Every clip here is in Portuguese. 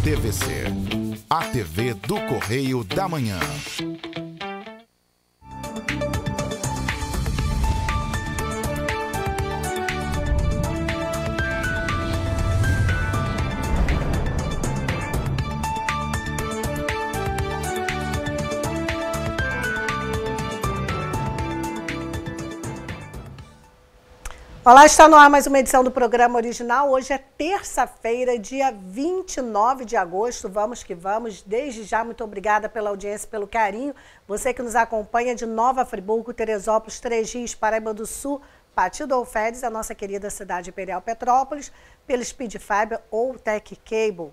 TVC, a TV do Correio da Manhã. Olá, está no ar mais uma edição do programa original. Hoje é terça-feira, dia 29 de agosto. Vamos que vamos. Desde já, muito obrigada pela audiência, pelo carinho. Você que nos acompanha de Nova Friburgo, Teresópolis, Três Rios, Paraíba do Sul, Partido Alferes, a nossa querida cidade imperial Petrópolis, pelo Speed Fiber ou Tech Cable.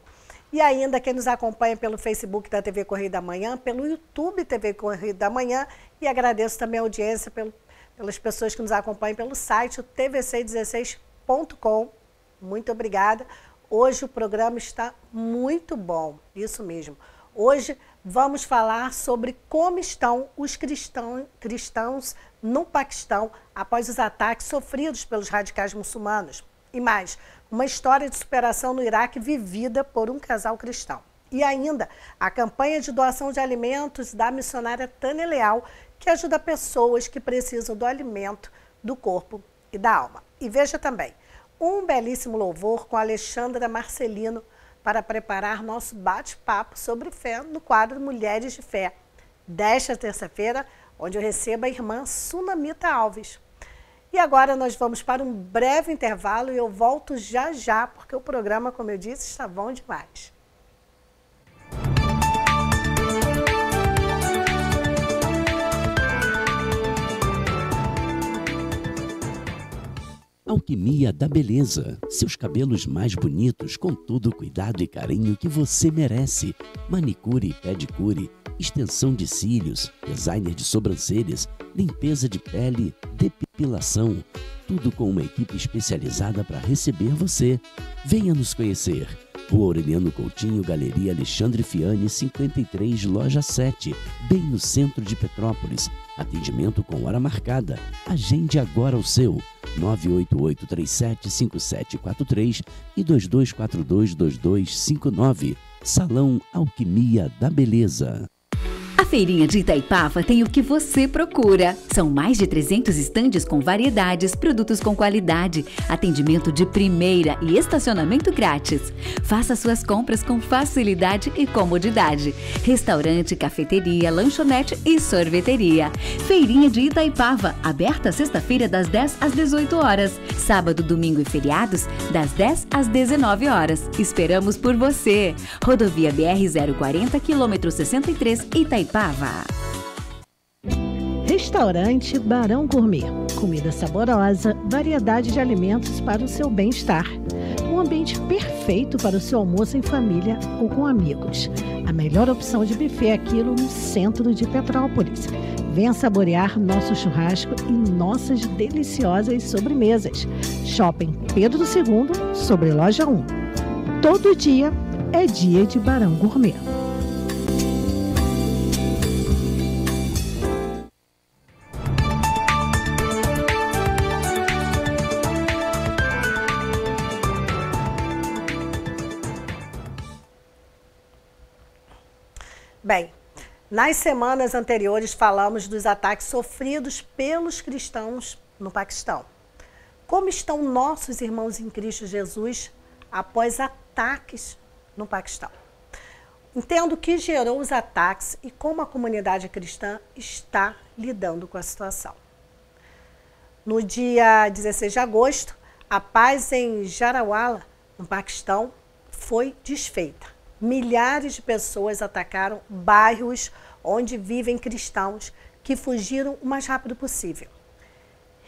E ainda quem nos acompanha pelo Facebook da TV Correio da Manhã, pelo YouTube TV Correio da Manhã. E agradeço também a audiência pelas pessoas que nos acompanham pelo site tvc16.com. Muito obrigada. Hoje o programa está muito bom, isso mesmo. Hoje vamos falar sobre como estão os cristãos no Paquistão após os ataques sofridos pelos radicais muçulmanos. E mais, uma história de superação no Iraque vivida por um casal cristão. E ainda, a campanha de doação de alimentos da missionária Tânia Leal, que ajuda pessoas que precisam do alimento, do corpo e da alma. E veja também, um belíssimo louvor com Alexandra Marcelino para preparar nosso bate-papo sobre fé no quadro Mulheres de Fé, desta terça-feira, onde eu recebo a irmã Sunamita Alves. E agora nós vamos para um breve intervalo e eu volto já já, porque o programa, como eu disse, está bom demais. Alquimia da Beleza. Seus cabelos mais bonitos com todo o cuidado e carinho que você merece. Manicure e pedicure, extensão de cílios, designer de sobrancelhas, limpeza de pele, depilação. Tudo com uma equipe especializada para receber você. Venha nos conhecer. Rua Aureliano Coutinho, Galeria Alexandre Fiani, 53, Loja 7, bem no centro de Petrópolis. Atendimento com hora marcada. Agende agora o seu. 988375743 e 22422259. Salão Alquimia da Beleza. A Feirinha de Itaipava tem o que você procura. São mais de 300 estandes com variedades, produtos com qualidade, atendimento de primeira e estacionamento grátis. Faça suas compras com facilidade e comodidade. Restaurante, cafeteria, lanchonete e sorveteria. Feirinha de Itaipava, aberta sexta-feira das 10 às 18 horas. Sábado, domingo e feriados, das 10 às 19 horas. Esperamos por você. Rodovia BR-040, quilômetro 63, Itaipava. Restaurante Barão Gourmet. Comida saborosa, variedade de alimentos para o seu bem-estar. Um ambiente perfeito para o seu almoço em família ou com amigos. A melhor opção de buffet aqui no centro de Petrópolis. Venha saborear nosso churrasco e nossas deliciosas sobremesas. Shopping Pedro II, sobre Loja 1. Todo dia é dia de Barão Gourmet. Bem, nas semanas anteriores falamos dos ataques sofridos pelos cristãos no Paquistão. Como estão nossos irmãos em Cristo Jesus após ataques no Paquistão? Entendo o que gerou os ataques e como a comunidade cristã está lidando com a situação. No dia 16 de agosto, a paz em Jarawala, no Paquistão, foi desfeita. Milhares de pessoas atacaram bairros onde vivem cristãos que fugiram o mais rápido possível.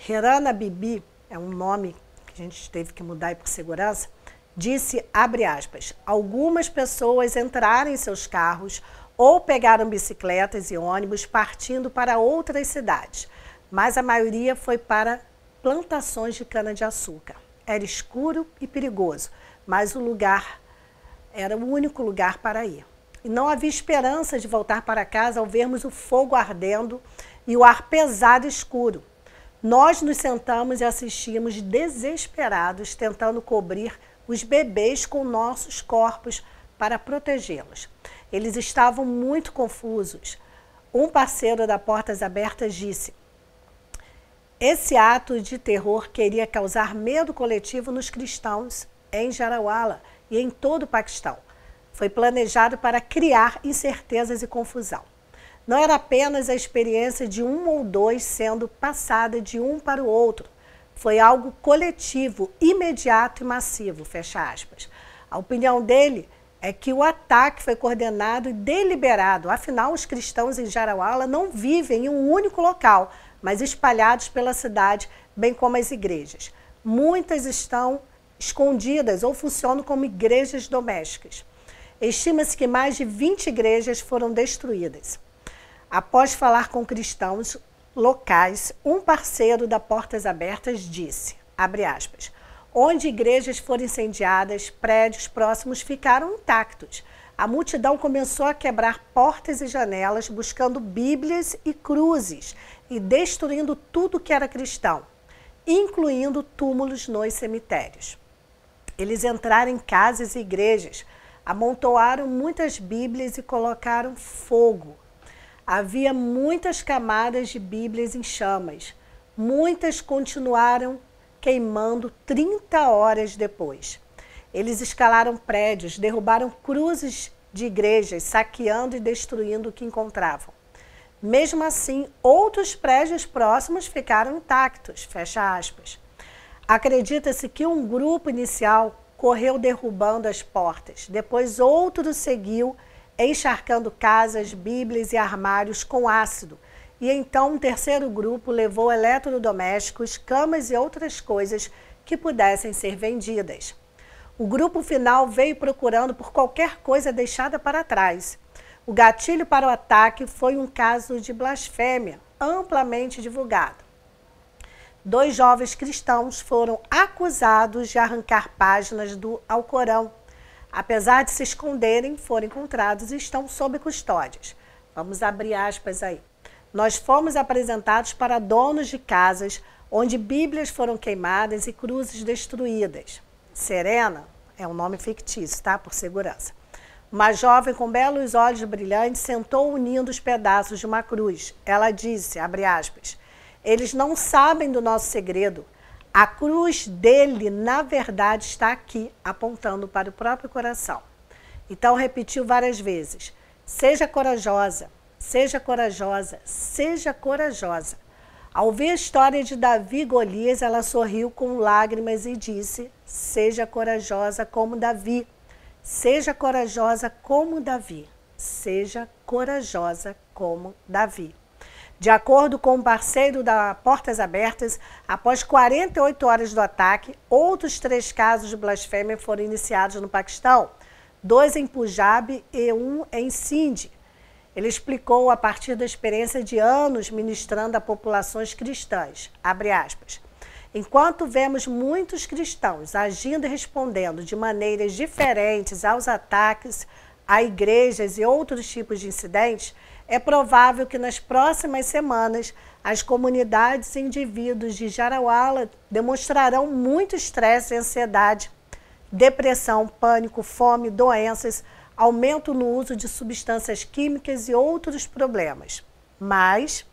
Herana Bibi, é um nome que a gente teve que mudar aí por segurança, disse, abre aspas, algumas pessoas entraram em seus carros ou pegaram bicicletas e ônibus partindo para outras cidades, mas a maioria foi para plantações de cana-de-açúcar. Era escuro e perigoso, mas o lugar era o único lugar para ir. E não havia esperança de voltar para casa ao vermos o fogo ardendo e o ar pesado e escuro. Nós nos sentamos e assistimos desesperados, tentando cobrir os bebês com nossos corpos para protegê-los. Eles estavam muito confusos. Um parceiro da Portas Abertas disse: esse ato de terror queria causar medo coletivo nos cristãos em Jarawala e em todo o Paquistão. Foi planejado para criar incertezas e confusão. Não era apenas a experiência de um ou dois sendo passada de um para o outro. Foi algo coletivo, imediato e massivo, fecha aspas. A opinião dele é que o ataque foi coordenado e deliberado. Afinal, os cristãos em Jarawala não vivem em um único local, mas espalhados pela cidade, bem como as igrejas. Muitas estão escondidas ou funcionam como igrejas domésticas. Estima-se que mais de 20 igrejas foram destruídas. Após falar com cristãos locais, um parceiro da Portas Abertas disse, abre aspas, onde igrejas foram incendiadas, prédios próximos ficaram intactos. A multidão começou a quebrar portas e janelas, buscando bíblias e cruzes e destruindo tudo que era cristão, incluindo túmulos nos cemitérios. Eles entraram em casas e igrejas, amontoaram muitas bíblias e colocaram fogo. Havia muitas camadas de bíblias em chamas. Muitas continuaram queimando 30 horas depois. Eles escalaram prédios, derrubaram cruzes de igrejas, saqueando e destruindo o que encontravam. Mesmo assim, outros prédios próximos ficaram intactos, fecha aspas. Acredita-se que um grupo inicial correu derrubando as portas. Depois outro seguiu, encharcando casas, bíblias e armários com ácido. E então um terceiro grupo levou eletrodomésticos, camas e outras coisas que pudessem ser vendidas. O grupo final veio procurando por qualquer coisa deixada para trás. O gatilho para o ataque foi um caso de blasfêmia, amplamente divulgado. 2 jovens cristãos foram acusados de arrancar páginas do Alcorão. Apesar de se esconderem, foram encontrados e estão sob custódias. Vamos abrir aspas aí. Nós fomos apresentados para donos de casas onde bíblias foram queimadas e cruzes destruídas. Serena é um nome fictício, tá? Por segurança. Uma jovem com belos olhos brilhantes sentou unindo os pedaços de uma cruz. Ela disse, abre aspas, eles não sabem do nosso segredo. A cruz dele, na verdade, está aqui, apontando para o próprio coração. Então repetiu várias vezes, seja corajosa, seja corajosa, seja corajosa. Ao ver a história de Davi e Golias, ela sorriu com lágrimas e disse, seja corajosa como Davi, seja corajosa como Davi, seja corajosa como Davi. De acordo com o parceiro da Portas Abertas, após 48 horas do ataque, outros 3 casos de blasfêmia foram iniciados no Paquistão, 2 em Punjab e 1 em Sindh. Ele explicou a partir da experiência de anos ministrando a populações cristãs, abre aspas, enquanto vemos muitos cristãos agindo e respondendo de maneiras diferentes aos ataques a igrejas e outros tipos de incidentes, é provável que nas próximas semanas as comunidades e indivíduos de Jarawala demonstrarão muito estresse e ansiedade, depressão, pânico, fome, doenças, aumento no uso de substâncias químicas e outros problemas. Mas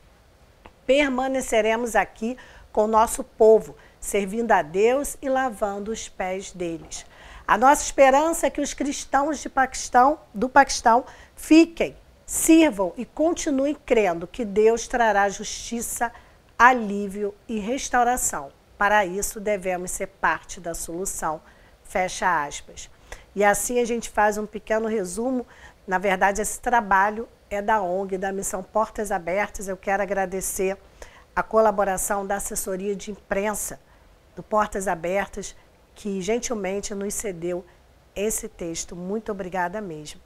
permaneceremos aqui com o nosso povo, servindo a Deus e lavando os pés deles. A nossa esperança é que os cristãos do Paquistão fiquem, sirvam e continuem crendo que Deus trará justiça, alívio e restauração. Para isso, devemos ser parte da solução. Fecha aspas. E assim a gente faz um pequeno resumo. Na verdade, esse trabalho é da ONG, da Missão Portas Abertas. Eu quero agradecer a colaboração da assessoria de imprensa do Portas Abertas, que gentilmente nos cedeu esse texto. Muito obrigada mesmo.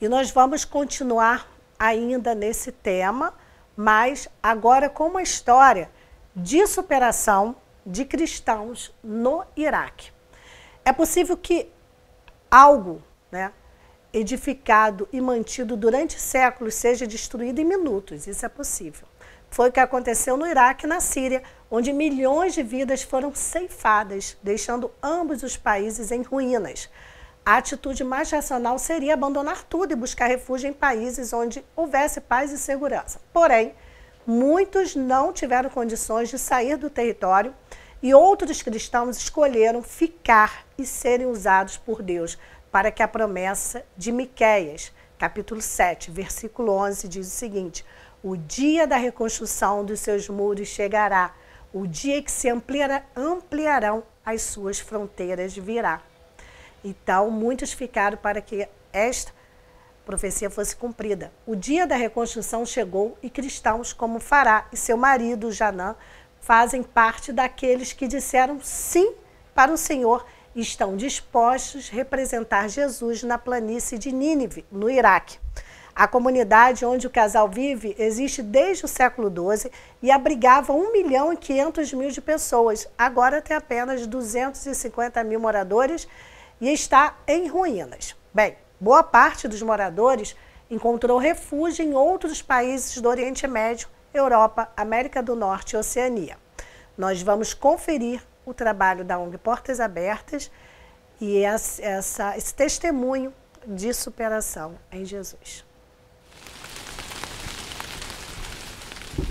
E nós vamos continuar ainda nesse tema, mas agora com uma história de superação de cristãos no Iraque. É possível que algo, edificado e mantido durante séculos seja destruído em minutos, isso é possível. Foi o que aconteceu no Iraque e na Síria, onde milhões de vidas foram ceifadas, deixando ambos os países em ruínas. A atitude mais racional seria abandonar tudo e buscar refúgio em países onde houvesse paz e segurança. Porém, muitos não tiveram condições de sair do território e outros cristãos escolheram ficar e serem usados por Deus para que a promessa de Miqueias, capítulo 7, versículo 11, diz o seguinte: o dia da reconstrução dos seus muros chegará, o dia que se ampliarão as suas fronteiras virá. Então, muitos ficaram para que esta profecia fosse cumprida. O dia da reconstrução chegou e cristãos como Fará e seu marido Janã fazem parte daqueles que disseram sim para o Senhor e estão dispostos a representar Jesus na planície de Nínive, no Iraque. A comunidade onde o casal vive existe desde o século XII e abrigava 1.500.000 de pessoas. Agora tem apenas 250.000 moradores e está em ruínas. Bem, boa parte dos moradores encontrou refúgio em outros países do Oriente Médio, Europa, América do Norte e Oceania. Nós vamos conferir o trabalho da ONG Portas Abertas e esse testemunho de superação em Jesus.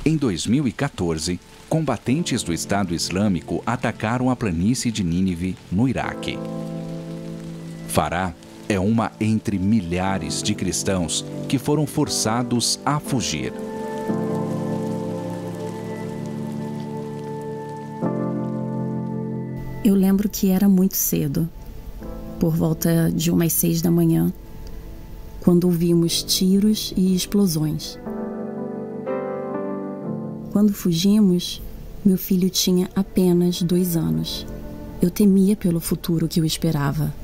Em 2014, combatentes do Estado Islâmico atacaram a planície de Nínive, no Iraque. Fará é uma entre milhares de cristãos que foram forçados a fugir. Eu lembro que era muito cedo, por volta de umas 6 da manhã, quando ouvimos tiros e explosões. Quando fugimos, meu filho tinha apenas 2 anos. Eu temia pelo futuro que o esperava.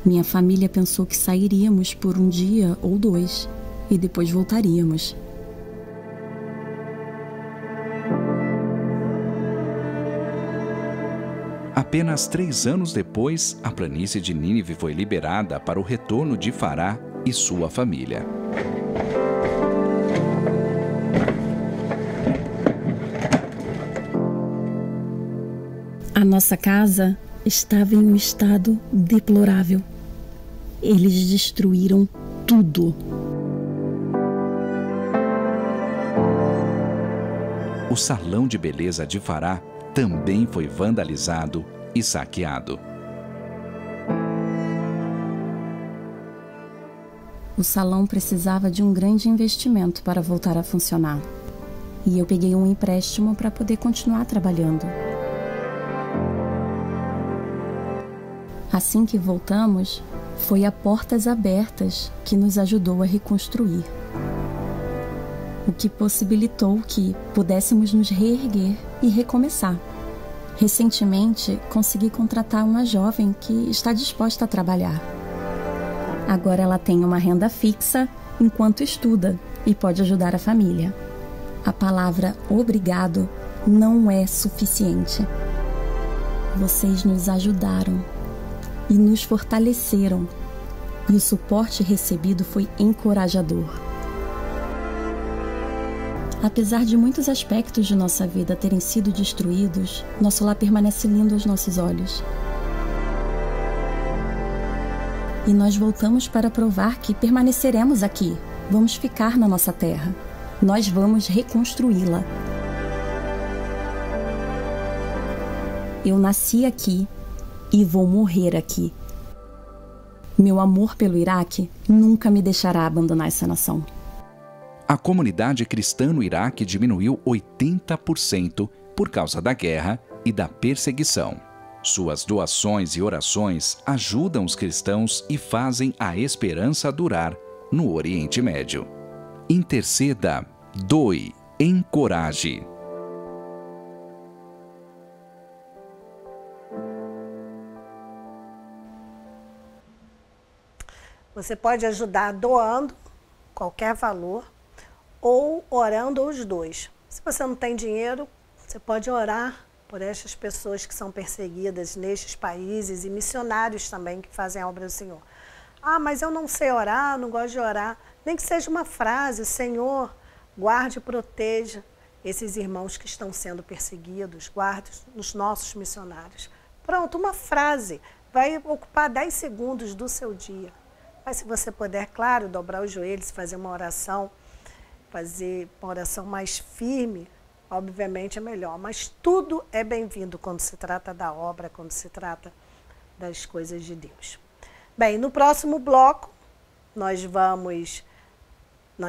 Minha família pensou que sairíamos por um dia ou 2 e depois voltaríamos. Apenas 3 anos depois, a planície de Nínive foi liberada para o retorno de Fará e sua família. A nossa casa estava em um estado deplorável. Eles destruíram tudo. O salão de beleza de Fará também foi vandalizado e saqueado. O salão precisava de um grande investimento para voltar a funcionar. E eu peguei um empréstimo para poder continuar trabalhando. Assim que voltamos, foi a Portas Abertas que nos ajudou a reconstruir. O que possibilitou que pudéssemos nos reerguer e recomeçar. Recentemente, consegui contratar uma jovem que está disposta a trabalhar. Agora ela tem uma renda fixa enquanto estuda e pode ajudar a família. A palavra obrigado não é suficiente. Vocês nos ajudaram e nos fortaleceram, e o suporte recebido foi encorajador. Apesar de muitos aspectos de nossa vida terem sido destruídos, nosso lar permanece lindo aos nossos olhos. E nós voltamos para provar que permaneceremos aqui. Vamos ficar na nossa terra. Nós vamos reconstruí-la. Eu nasci aqui e vou morrer aqui. Meu amor pelo Iraque nunca me deixará abandonar essa nação. A comunidade cristã no Iraque diminuiu 80% por causa da guerra e da perseguição. Suas doações e orações ajudam os cristãos e fazem a esperança durar no Oriente Médio. Interceda, doe, encoraje. Você pode ajudar doando qualquer valor ou orando os dois. Se você não tem dinheiro, você pode orar por estas pessoas que são perseguidas nestes países e missionários também que fazem a obra do Senhor. Ah, mas eu não sei orar, não gosto de orar. Nem que seja uma frase: Senhor, guarde e proteja esses irmãos que estão sendo perseguidos, guarde os nossos missionários. Pronto, uma frase vai ocupar 10 segundos do seu dia. Mas se você puder, claro, dobrar os joelhos, fazer uma oração mais firme, obviamente é melhor. Mas tudo é bem-vindo quando se trata da obra, quando se trata das coisas de Deus. Bem, no próximo bloco, nós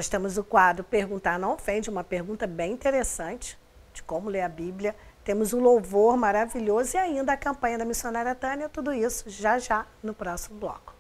temos o quadro Perguntar Não Ofende, uma pergunta bem interessante de como ler a Bíblia. Temos o louvor maravilhoso e ainda a campanha da missionária Tânia, tudo isso já no próximo bloco.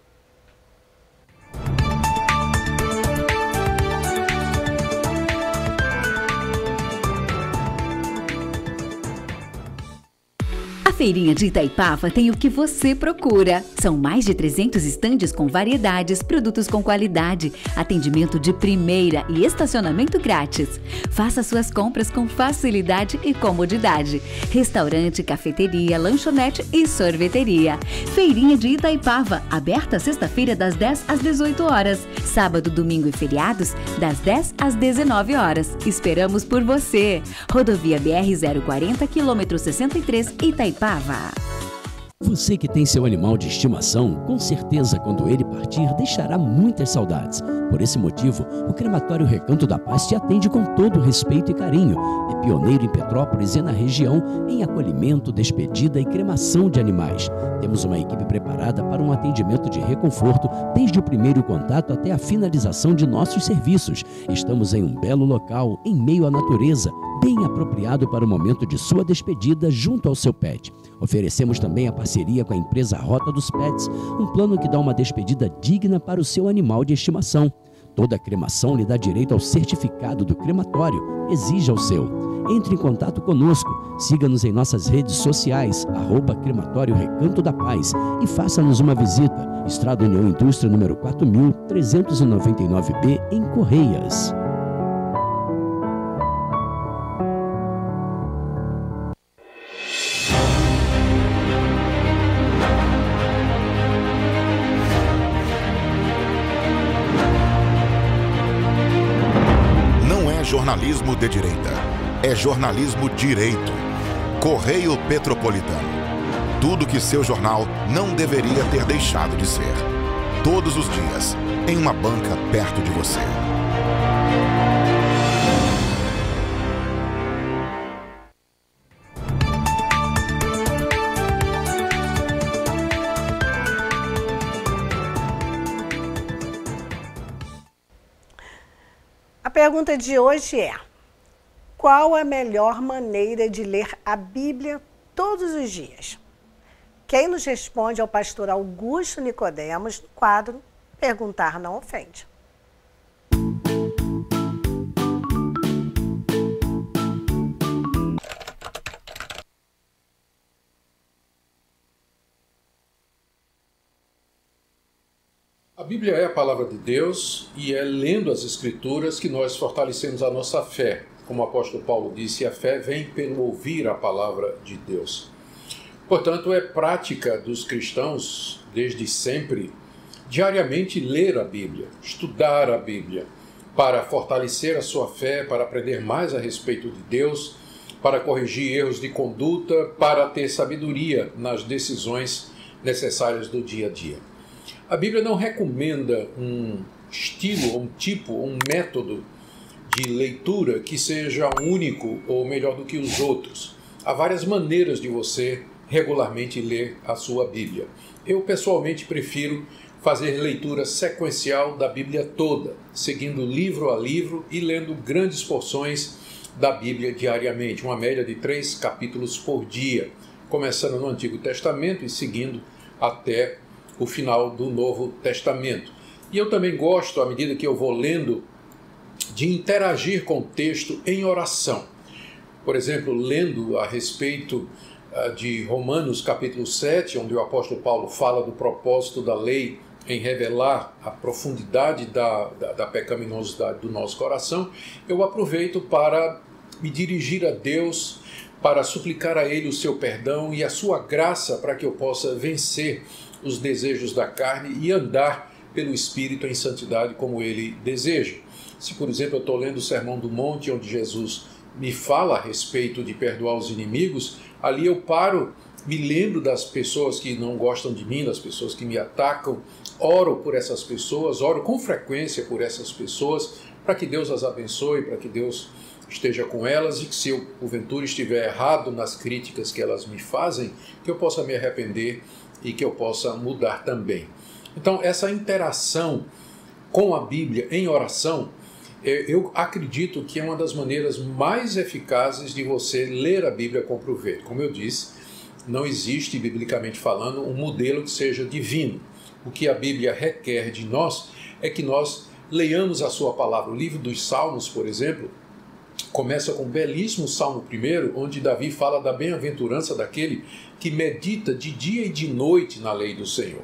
A Feirinha de Itaipava tem o que você procura. São mais de 300 estandes com variedades, produtos com qualidade, atendimento de primeira e estacionamento grátis. Faça suas compras com facilidade e comodidade. Restaurante, cafeteria, lanchonete e sorveteria. Feirinha de Itaipava, aberta sexta-feira das 10 às 18 horas. Sábado, domingo e feriados, das 10 às 19 horas. Esperamos por você. Rodovia BR-040, quilômetro 63, Itaipava. Você que tem seu animal de estimação, com certeza quando ele partir deixará muitas saudades. Por esse motivo, o Crematório Recanto da Paz te atende com todo respeito e carinho. É pioneiro em Petrópolis e na região em acolhimento, despedida e cremação de animais. Temos uma equipe preparada para um atendimento de reconforto desde o primeiro contato até a finalização de nossos serviços. Estamos em um belo local, em meio à natureza, bem apropriado para o momento de sua despedida junto ao seu pet. Oferecemos também a parceria com a empresa Rota dos Pets, um plano que dá uma despedida digna para o seu animal de estimação. Toda cremação lhe dá direito ao certificado do crematório. Exija o seu. Entre em contato conosco, siga-nos em nossas redes sociais, @Crematório Recanto da Paz, e faça-nos uma visita. Estrada União Indústria, número 4399B, em Correias. Jornalismo de direita. É jornalismo direito. Correio Petropolitano. Tudo que seu jornal não deveria ter deixado de ser. Todos os dias, em uma banca perto de você. A pergunta de hoje é: qual a melhor maneira de ler a Bíblia todos os dias? Quem nos responde é o pastor Augusto Nicodemos, no quadro Perguntar Não Ofende. A Bíblia é a palavra de Deus e é lendo as Escrituras que nós fortalecemos a nossa fé. Como o apóstolo Paulo disse, a fé vem pelo ouvir a palavra de Deus. Portanto, é prática dos cristãos, desde sempre, diariamente ler a Bíblia, estudar a Bíblia, para fortalecer a sua fé, para aprender mais a respeito de Deus, para corrigir erros de conduta, para ter sabedoria nas decisões necessárias do dia a dia. A Bíblia não recomenda um estilo, um tipo, um método de leitura que seja único ou melhor do que os outros. Há várias maneiras de você regularmente ler a sua Bíblia. Eu, pessoalmente, prefiro fazer leitura sequencial da Bíblia toda, seguindo livro a livro e lendo grandes porções da Bíblia diariamente, uma média de 3 capítulos por dia, começando no Antigo Testamento e seguindo até o final do Novo Testamento. E eu também gosto, à medida que eu vou lendo, de interagir com o texto em oração. Por exemplo, lendo a respeito de Romanos capítulo 7, onde o apóstolo Paulo fala do propósito da lei em revelar a profundidade da pecaminosidade do nosso coração, eu aproveito para me dirigir a Deus, para suplicar a Ele o seu perdão e a sua graça para que eu possa vencer os desejos da carne e andar pelo Espírito em santidade como Ele deseja. Se, por exemplo, eu estou lendo o Sermão do Monte, onde Jesus me fala a respeito de perdoar os inimigos, ali eu paro, me lembro das pessoas que não gostam de mim, das pessoas que me atacam, oro por essas pessoas, oro com frequência por essas pessoas, para que Deus as abençoe, para que Deus esteja com elas, e que se eu, porventura, estiver errado nas críticas que elas me fazem, que eu possa me arrepender e que eu possa mudar também. Então, essa interação com a Bíblia em oração, eu acredito que é uma das maneiras mais eficazes de você ler a Bíblia com proveito. Como eu disse, não existe, biblicamente falando, um modelo que seja divino. O que a Bíblia requer de nós é que nós leiamos a sua palavra. O livro dos Salmos, por exemplo, começa com um belíssimo Salmo 1, onde Davi fala da bem-aventurança daquele que medita de dia e de noite na lei do Senhor.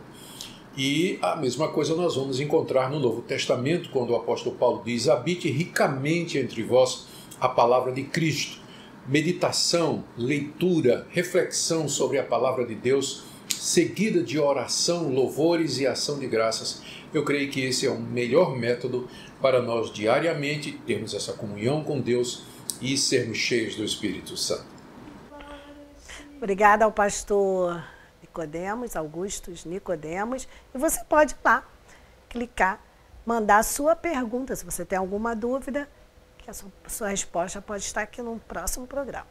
E a mesma coisa nós vamos encontrar no Novo Testamento, quando o apóstolo Paulo diz: habite ricamente entre vós a palavra de Cristo. Meditação, leitura, reflexão sobre a palavra de Deus, seguida de oração, louvores e ação de graças. Eu creio que esse é o melhor método para nós diariamente termos essa comunhão com Deus e sermos cheios do Espírito Santo. Obrigada ao pastor Augustus Nicodemos. E você pode ir lá, clicar, mandar a sua pergunta. Se você tem alguma dúvida, que a sua resposta pode estar aqui no próximo programa.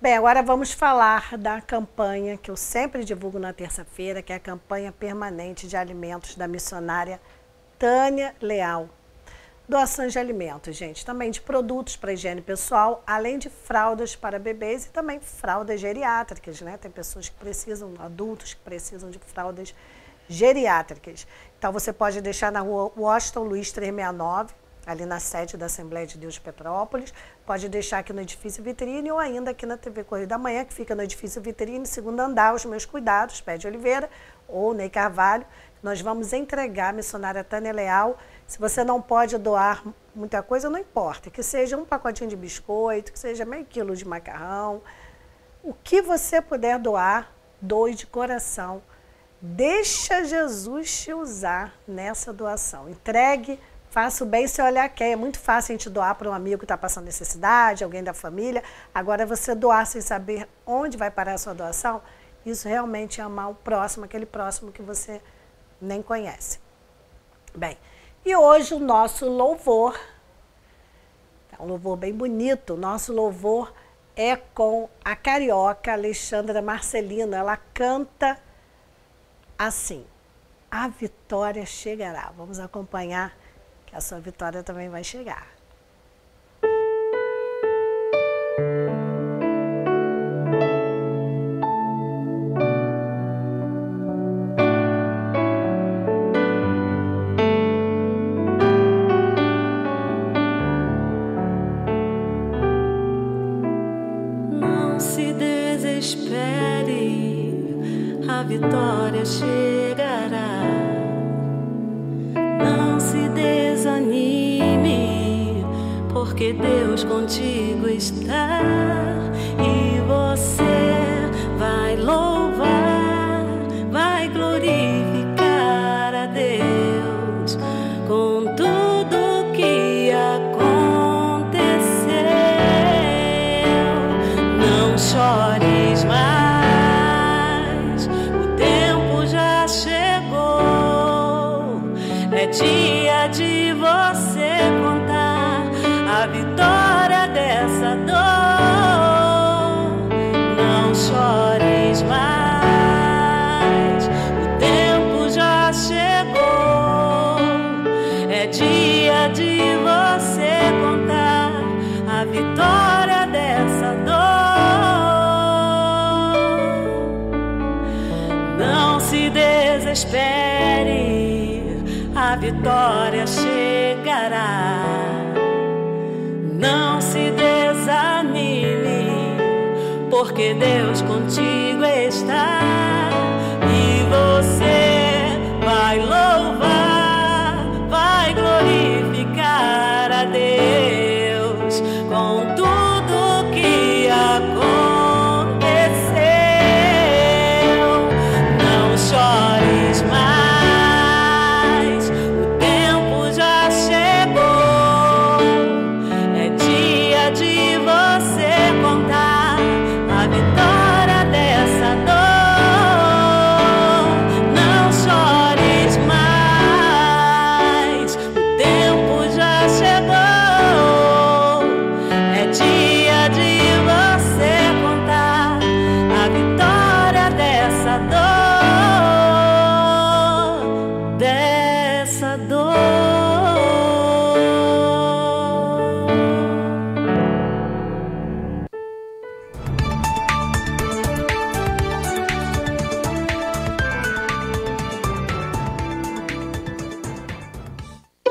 Bem, agora vamos falar da campanha que eu sempre divulgo na terça-feira, que é a campanha permanente de alimentos da missionária Tânia Leal. Doações de alimentos, gente, também de produtos para higiene pessoal, além de fraldas para bebês e também fraldas geriátricas, né? Tem pessoas que precisam, adultos que precisam de fraldas geriátricas. Então você pode deixar na rua Washington Luiz 369, ali na sede da Assembleia de Deus de Petrópolis, pode deixar aqui no Edifício Vitrine ou ainda aqui na TV Correio da Manhã, que fica no Edifício Vitrine, segundo andar, Os Meus Cuidados, Pé de Oliveira ou Ney Carvalho. Nós vamos entregar a missionária Tânia Leal. Se você não pode doar muita coisa, não importa, que seja um pacotinho de biscoito, que seja meio quilo de macarrão, o que você puder doar, doe de coração. Deixa Jesus te usar nessa doação. Entregue, faça o bem sem olhar quem. É muito fácil a gente doar para um amigo que está passando necessidade, alguém da família. Agora, você doar sem saber onde vai parar a sua doação, isso realmente é amar o próximo, aquele próximo que você nem conhece. Bem, e hoje o nosso louvor, é um louvor bem bonito, o nosso louvor é com a carioca Alexandra Marcelino. Ela canta assim: a vitória chegará. Vamos acompanhar, que a sua vitória também vai chegar. A vitória chegará. Não se desanime, porque Deus contigo está. E você vai louvar, vai glorificar a Deus com tudo que aconteceu. Não chores mais. É dia de você contar a vitória dessa dor. Não chores mais, o tempo já chegou. É dia de você contar a vitória dessa dor. Não se desespere, a vitória chegará. Não se desanime, porque Deus contigo está. E você vai louvar, vai glorificar a Deus com tudo que aconteceu. Não chores mais. de você contar a vitória dessa dor. Não chores mais, o tempo já chegou. É dia de você contar a vitória dessa dor, dessa dor.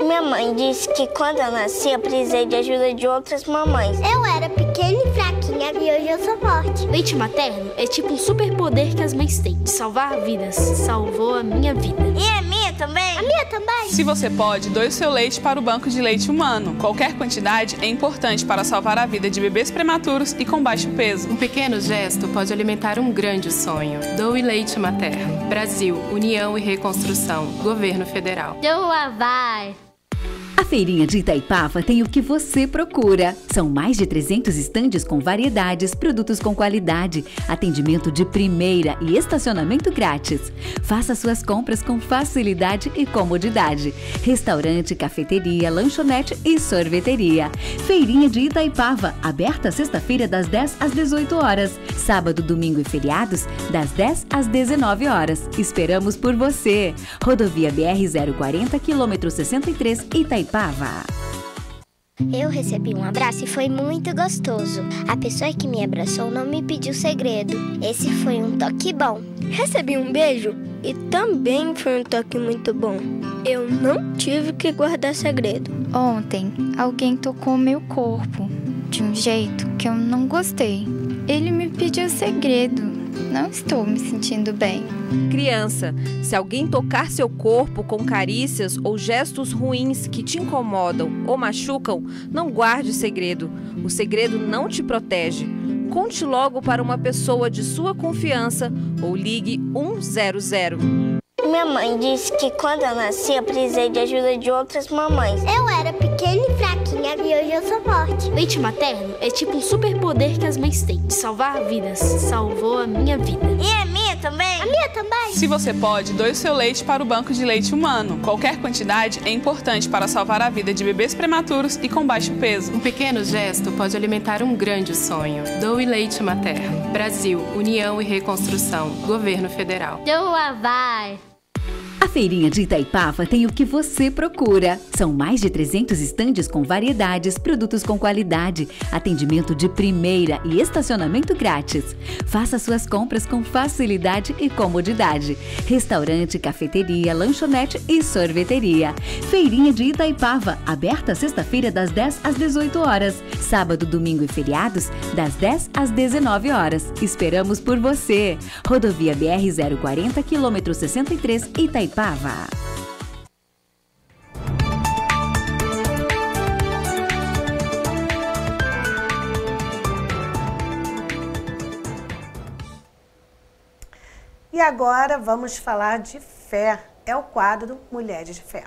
Minha mãe disse que quando eu nasci eu precisei de ajuda de outras mamães. Eu era pequena e fraquinha e hoje eu sou forte. Leite materno é tipo um superpoder que as mães têm de salvar vidas. Salvou a minha vida. E a minha também? A minha também. Se você pode, doe o seu leite para o banco de leite humano. Qualquer quantidade é importante para salvar a vida de bebês prematuros e com baixo peso. Um pequeno gesto pode alimentar um grande sonho. Doe leite materno. Brasil, União e Reconstrução. Governo Federal. Doa vai! A Feirinha de Itaipava tem o que você procura. São mais de 300 estandes com variedades, produtos com qualidade, atendimento de primeira e estacionamento grátis. Faça suas compras com facilidade e comodidade. Restaurante, cafeteria, lanchonete e sorveteria. Feirinha de Itaipava, aberta sexta-feira das 10 às 18 horas. Sábado, domingo e feriados, das 10 às 19 horas. Esperamos por você. Rodovia BR-040, quilômetro 63, Itaipava. Eu recebi um abraço e foi muito gostoso. A pessoa que me abraçou não me pediu segredo. Esse foi um toque bom. Recebi um beijo e também foi um toque muito bom. Eu não tive que guardar segredo. Ontem, alguém tocou meu corpo de um jeito que eu não gostei. Ele me pediu segredo. Não estou me sentindo bem. Criança, se alguém tocar seu corpo com carícias ou gestos ruins que te incomodam ou machucam, não guarde o segredo. O segredo não te protege. Conte logo para uma pessoa de sua confiança ou ligue 100. Minha mãe disse que quando eu nasci eu precisei de ajuda de outras mamães. Eu era pequena e fraquinha e hoje eu sou forte. Leite materno é tipo um superpoder que as mães têm de salvar vidas. Salvou a minha vida. E a minha também? A minha também. Se você pode, doe o seu leite para o banco de leite humano. Qualquer quantidade é importante para salvar a vida de bebês prematuros e com baixo peso. Um pequeno gesto pode alimentar um grande sonho. Doe leite materno. Brasil, União e Reconstrução. Governo Federal. Doa vai! A Feirinha de Itaipava tem o que você procura. São mais de 300 estandes com variedades, produtos com qualidade, atendimento de primeira e estacionamento grátis. Faça suas compras com facilidade e comodidade. Restaurante, cafeteria, lanchonete e sorveteria. Feirinha de Itaipava, aberta sexta-feira das 10 às 18 horas. Sábado, domingo e feriados, das 10 às 19 horas. Esperamos por você. Rodovia BR-040, quilômetro 63, Itaipava. E agora vamos falar de fé. É o quadro Mulheres de Fé.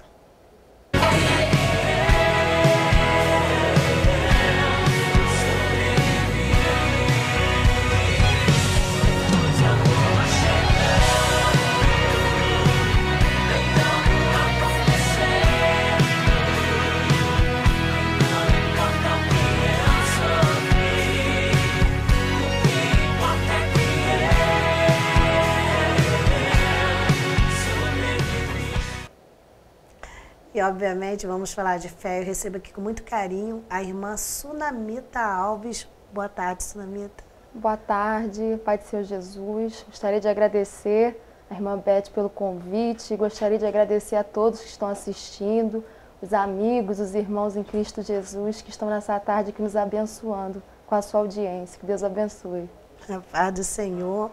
E, obviamente, vamos falar de fé. Eu recebo aqui com muito carinho a irmã Sunamita Alves. Boa tarde, Sunamita. Boa tarde, Pai do Senhor Jesus. Gostaria de agradecer a irmã Beth pelo convite. Gostaria de agradecer a todos que estão assistindo, os amigos, os irmãos em Cristo Jesus que estão nessa tarde aqui nos abençoando com a sua audiência. Que Deus abençoe. A paz do Senhor,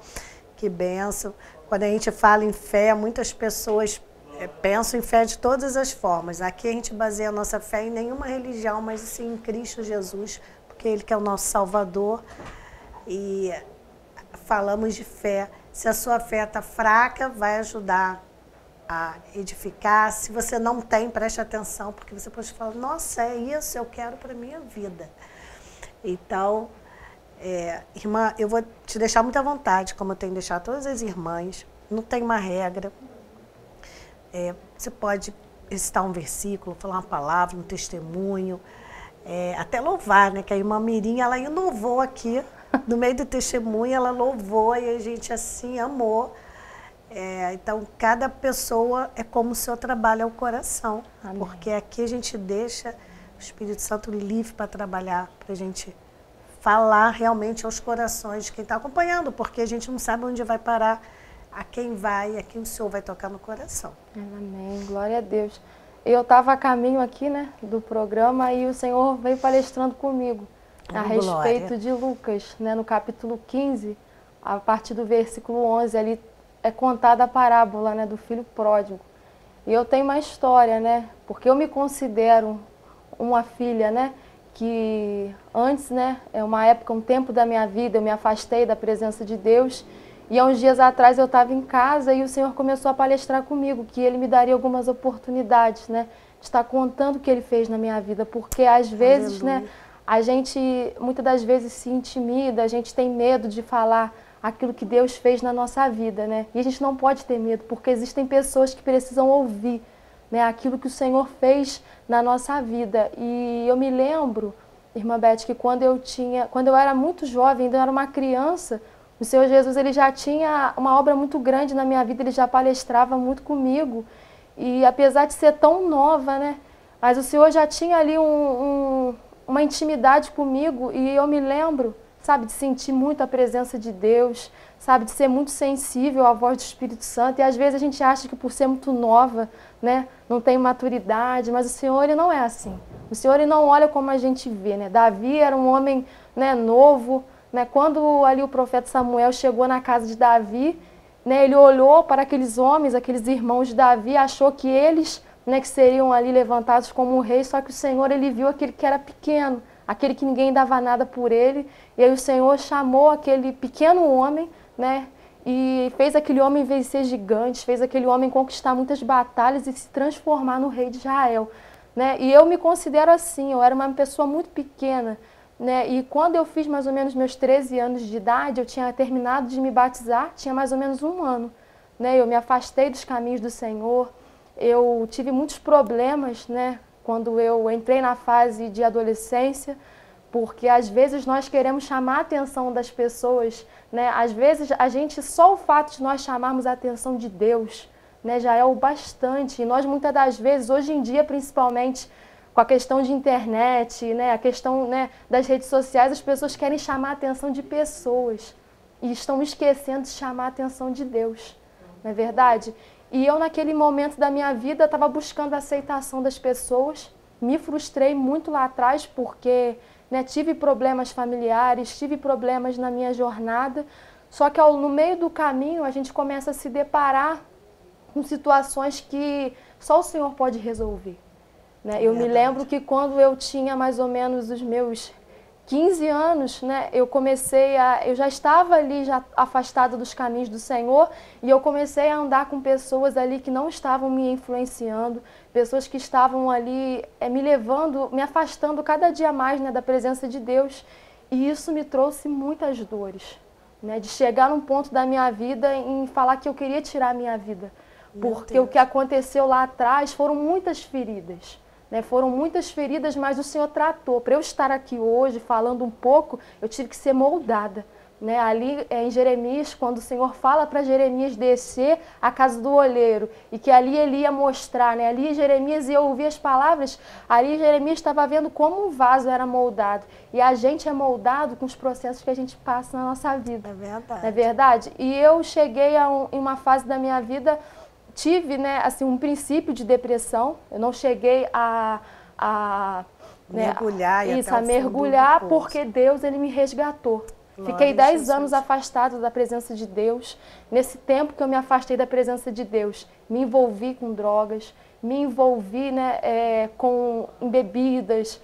que bênção. Quando a gente fala em fé, muitas pessoas pensam em fé de todas as formas. Aqui a gente baseia a nossa fé em nenhuma religião, mas sim em Cristo Jesus, porque Ele que é o nosso Salvador. E falamos de fé. Se a sua fé está fraca, vai ajudar a edificar. Se você não tem, preste atenção, porque você pode falar, nossa, é isso, eu quero para a minha vida. Então, irmã, eu vou te deixar muito à vontade, como eu tenho deixado todas as irmãs. Não tem uma regra. Você pode recitar um versículo, falar uma palavra, um testemunho, até louvar, né? Que a irmã Mirim, ela inovou aqui, no meio do testemunho, ela louvou e a gente assim amou. Então, cada pessoa é como o seu trabalho é o coração. Amém. Porque aqui a gente deixa o Espírito Santo livre para trabalhar, para a gente falar realmente aos corações de quem está acompanhando, porque a gente não sabe onde vai parar, a quem o Senhor vai tocar no coração. Amém, glória a Deus. Eu estava a caminho aqui, né, do programa e o Senhor veio palestrando comigo a respeito de Lucas, né, no capítulo 15, a partir do versículo 11, ali é contada a parábola, né, do filho pródigo. E eu tenho uma história, né, porque eu me considero uma filha, né, que antes, né, uma época, um tempo da minha vida, eu me afastei da presença de Deus. E há uns dias atrás eu estava em casa e o Senhor começou a palestrar comigo, que Ele me daria algumas oportunidades, né, de estar contando o que Ele fez na minha vida. Porque às vezes, né, a gente, muitas das vezes se intimida, a gente tem medo de falar aquilo que Deus fez na nossa vida, né? E a gente não pode ter medo, porque existem pessoas que precisam ouvir, né, aquilo que o Senhor fez na nossa vida. E eu me lembro, irmã Beth, que quando eu era muito jovem, ainda era uma criança, o Senhor Jesus, Ele já tinha uma obra muito grande na minha vida, Ele já palestrava muito comigo. E apesar de ser tão nova, né, mas o Senhor já tinha ali uma intimidade comigo. E eu me lembro, sabe, de sentir muito a presença de Deus, sabe, de ser muito sensível à voz do Espírito Santo. E às vezes a gente acha que por ser muito nova, né, não tem maturidade, mas o Senhor, Ele não é assim. O Senhor, Ele não olha como a gente vê, né? Davi era um homem, né, novo, né? Quando ali o profeta Samuel chegou na casa de Davi, né, ele olhou para aqueles homens, aqueles irmãos de Davi, achou que eles, né, que seriam ali levantados como um rei, só que o Senhor, Ele viu aquele que era pequeno, aquele que ninguém dava nada por ele, e aí o Senhor chamou aquele pequeno homem, né, e fez aquele homem vencer gigantes, fez aquele homem conquistar muitas batalhas e se transformar no rei de Israel, né? E eu me considero assim, eu era uma pessoa muito pequena, né? E quando eu fiz mais ou menos meus 13 anos de idade, eu tinha terminado de me batizar, tinha mais ou menos um ano, né? Eu me afastei dos caminhos do Senhor, eu tive muitos problemas, né, quando eu entrei na fase de adolescência, porque às vezes nós queremos chamar a atenção das pessoas, né? Às vezes só o fato de nós chamarmos a atenção de Deus, né, já é o bastante. E nós muitas das vezes, hoje em dia principalmente, com a questão de internet, né, a questão, né, das redes sociais, as pessoas querem chamar a atenção de pessoas e estão esquecendo de chamar a atenção de Deus, não é verdade? E eu, naquele momento da minha vida, estava buscando a aceitação das pessoas, me frustrei muito lá atrás porque, né, tive problemas familiares, tive problemas na minha jornada, só que no meio do caminho a gente começa a se deparar com situações que só o Senhor pode resolver, né? Eu me lembro que quando eu tinha mais ou menos os meus 15 anos, né, eu já estava ali já afastada dos caminhos do Senhor e eu comecei a andar com pessoas ali que não estavam me influenciando, pessoas que estavam ali me levando, me afastando cada dia mais, né, da presença de Deus. E isso me trouxe muitas dores, né, de chegar num ponto da minha vida em falar que eu queria tirar a minha vida, porque o que aconteceu lá atrás foram muitas feridas. Né, foram muitas feridas, mas o Senhor tratou. Para eu estar aqui hoje falando um pouco, eu tive que ser moldada. Né? Ali em Jeremias, quando o Senhor fala para Jeremias descer à casa do olheiro, e que ali ele ia mostrar, né? Ali Jeremias ia ouvir as palavras, ali Jeremias estava vendo como um vaso era moldado. E a gente é moldado com os processos que a gente passa na nossa vida. É verdade. Não é verdade? E eu cheguei em uma fase da minha vida, tive, né, assim, um princípio de depressão. Eu não cheguei a mergulhar, né, a mergulhar, porque Deus, Ele me resgatou. Glória. Fiquei 10 anos afastada da presença de Deus. Nesse tempo que eu me afastei da presença de Deus, me envolvi com drogas, me envolvi, né, em bebidas,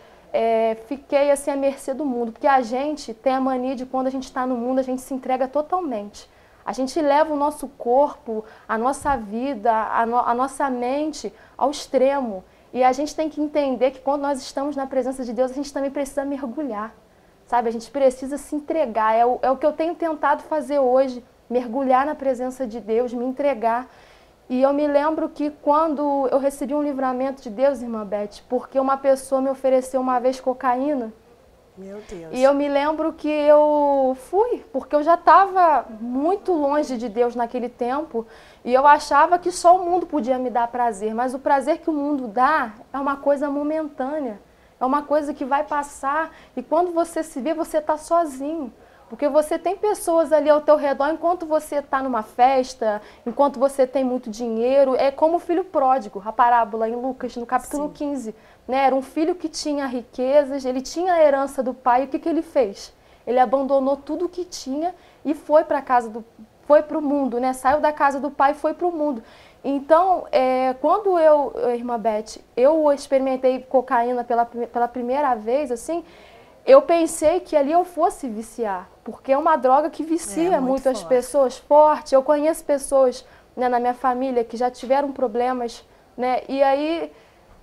fiquei assim à mercê do mundo, porque a gente tem a mania de, quando a gente está no mundo, a gente se entrega totalmente. A gente leva o nosso corpo, a nossa vida, a nossa mente ao extremo. E a gente tem que entender que quando nós estamos na presença de Deus, a gente também precisa mergulhar. sabe? A gente precisa se entregar, é o que eu tenho tentado fazer hoje, mergulhar na presença de Deus, me entregar. E eu me lembro que quando eu recebi um livramento de Deus, irmã Beth, porque uma pessoa me ofereceu uma vez cocaína. Meu Deus. E eu me lembro que eu fui, porque eu já estava muito longe de Deus naquele tempo, e eu achava que só o mundo podia me dar prazer, mas o prazer que o mundo dá é uma coisa momentânea, é uma coisa que vai passar, e quando você se vê, você está sozinho. Porque você tem pessoas ali ao teu redor enquanto você está numa festa, enquanto você tem muito dinheiro. É como o filho pródigo, a parábola em Lucas, no capítulo 15. Né? Era um filho que tinha riquezas, ele tinha a herança do pai. E o que ele fez? Ele abandonou tudo o que tinha e foi para o mundo, né? Saiu da casa do pai e foi para o mundo. Então, quando irmã Beth, eu experimentei cocaína pela primeira vez, assim, eu pensei que ali eu fosse viciar, porque é uma droga que vicia muito as pessoas, forte. Eu conheço pessoas, né, na minha família que já tiveram problemas, né, e aí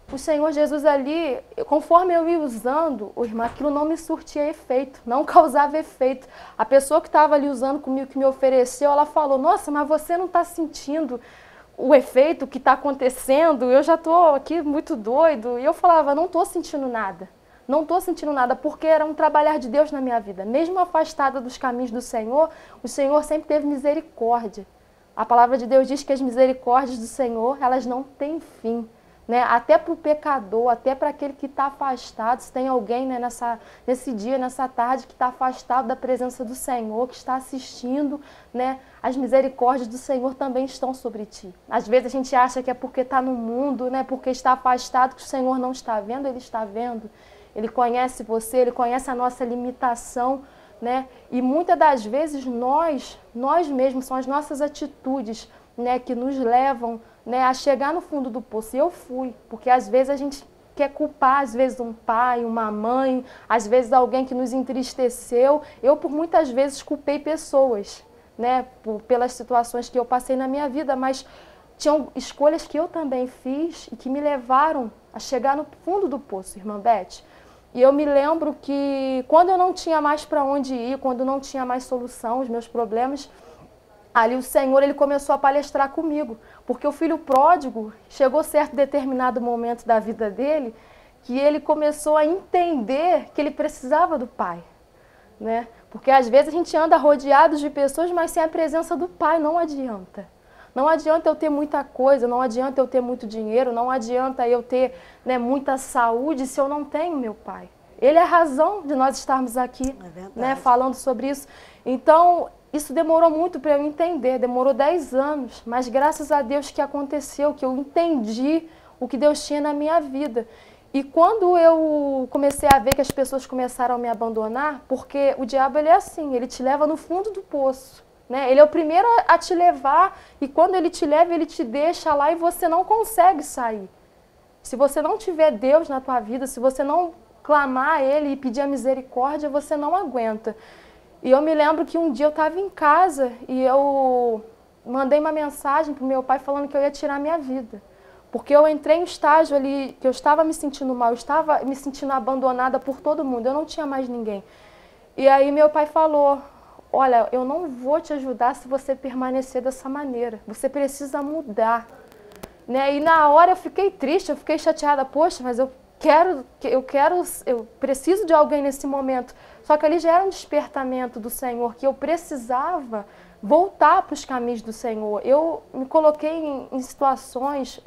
o Senhor Jesus ali, conforme eu ia usando, irmã, aquilo não me surtia efeito, não causava efeito. A pessoa que estava ali usando comigo, que me ofereceu, ela falou, nossa, mas você não está sentindo o efeito que está acontecendo? Eu já estou aqui muito doido. E eu falava, não estou sentindo nada. Não estou sentindo nada, porque era um trabalhar de Deus na minha vida. Mesmo afastada dos caminhos do Senhor, o Senhor sempre teve misericórdia. A palavra de Deus diz que as misericórdias do Senhor, elas não têm fim. Né? Até para o pecador, até para aquele que está afastado, se tem alguém, né, nesse dia, nessa tarde, que está afastado da presença do Senhor, que está assistindo, né, as misericórdias do Senhor também estão sobre ti. Às vezes a gente acha que é porque está no mundo, né, porque está afastado, que o Senhor não está vendo, Ele está vendo. Ele conhece você, Ele conhece a nossa limitação, né? E muitas das vezes nós mesmos, são as nossas atitudes, né, que nos levam, né, a chegar no fundo do poço. E eu fui, porque às vezes a gente quer culpar, às vezes um pai, uma mãe, às vezes alguém que nos entristeceu. Eu, por muitas vezes, culpei pessoas, né, pelas situações que eu passei na minha vida, mas tinham escolhas que eu também fiz e que me levaram a chegar no fundo do poço, irmã Beth. E eu me lembro que quando eu não tinha mais para onde ir, quando não tinha mais solução, os meus problemas, ali o Senhor, Ele começou a palestrar comigo. Porque o filho pródigo chegou certo determinado momento da vida dele que ele começou a entender que ele precisava do Pai, né? Porque às vezes a gente anda rodeado de pessoas, mas sem a presença do Pai não adianta. Não adianta eu ter muita coisa, não adianta eu ter muito dinheiro, não adianta eu ter, né, muita saúde se eu não tenho meu Pai. Ele é a razão de nós estarmos aqui, né, falando sobre isso. Então, isso demorou muito para eu entender, demorou 10 anos, mas graças a Deus que aconteceu, que eu entendi o que Deus tinha na minha vida. E quando eu comecei a ver que as pessoas começaram a me abandonar, porque o diabo, ele é assim, ele te leva no fundo do poço. Né? Ele é o primeiro a te levar, e quando ele te leva, ele te deixa lá e você não consegue sair. Se você não tiver Deus na tua vida, se você não clamar a Ele e pedir a misericórdia, você não aguenta. E eu me lembro que um dia eu estava em casa e eu mandei uma mensagem para o meu pai falando que eu ia tirar minha vida. Porque eu entrei em estágio ali, que eu estava me sentindo mal, eu estava me sentindo abandonada por todo mundo, eu não tinha mais ninguém. E aí meu pai falou, olha, eu não vou te ajudar se você permanecer dessa maneira. Você precisa mudar. Né? E na hora eu fiquei triste, eu fiquei chateada. Poxa, mas eu preciso de alguém nesse momento. Só que ali já era um despertamento do Senhor, que eu precisava voltar para os caminhos do Senhor. Eu me coloquei em situações,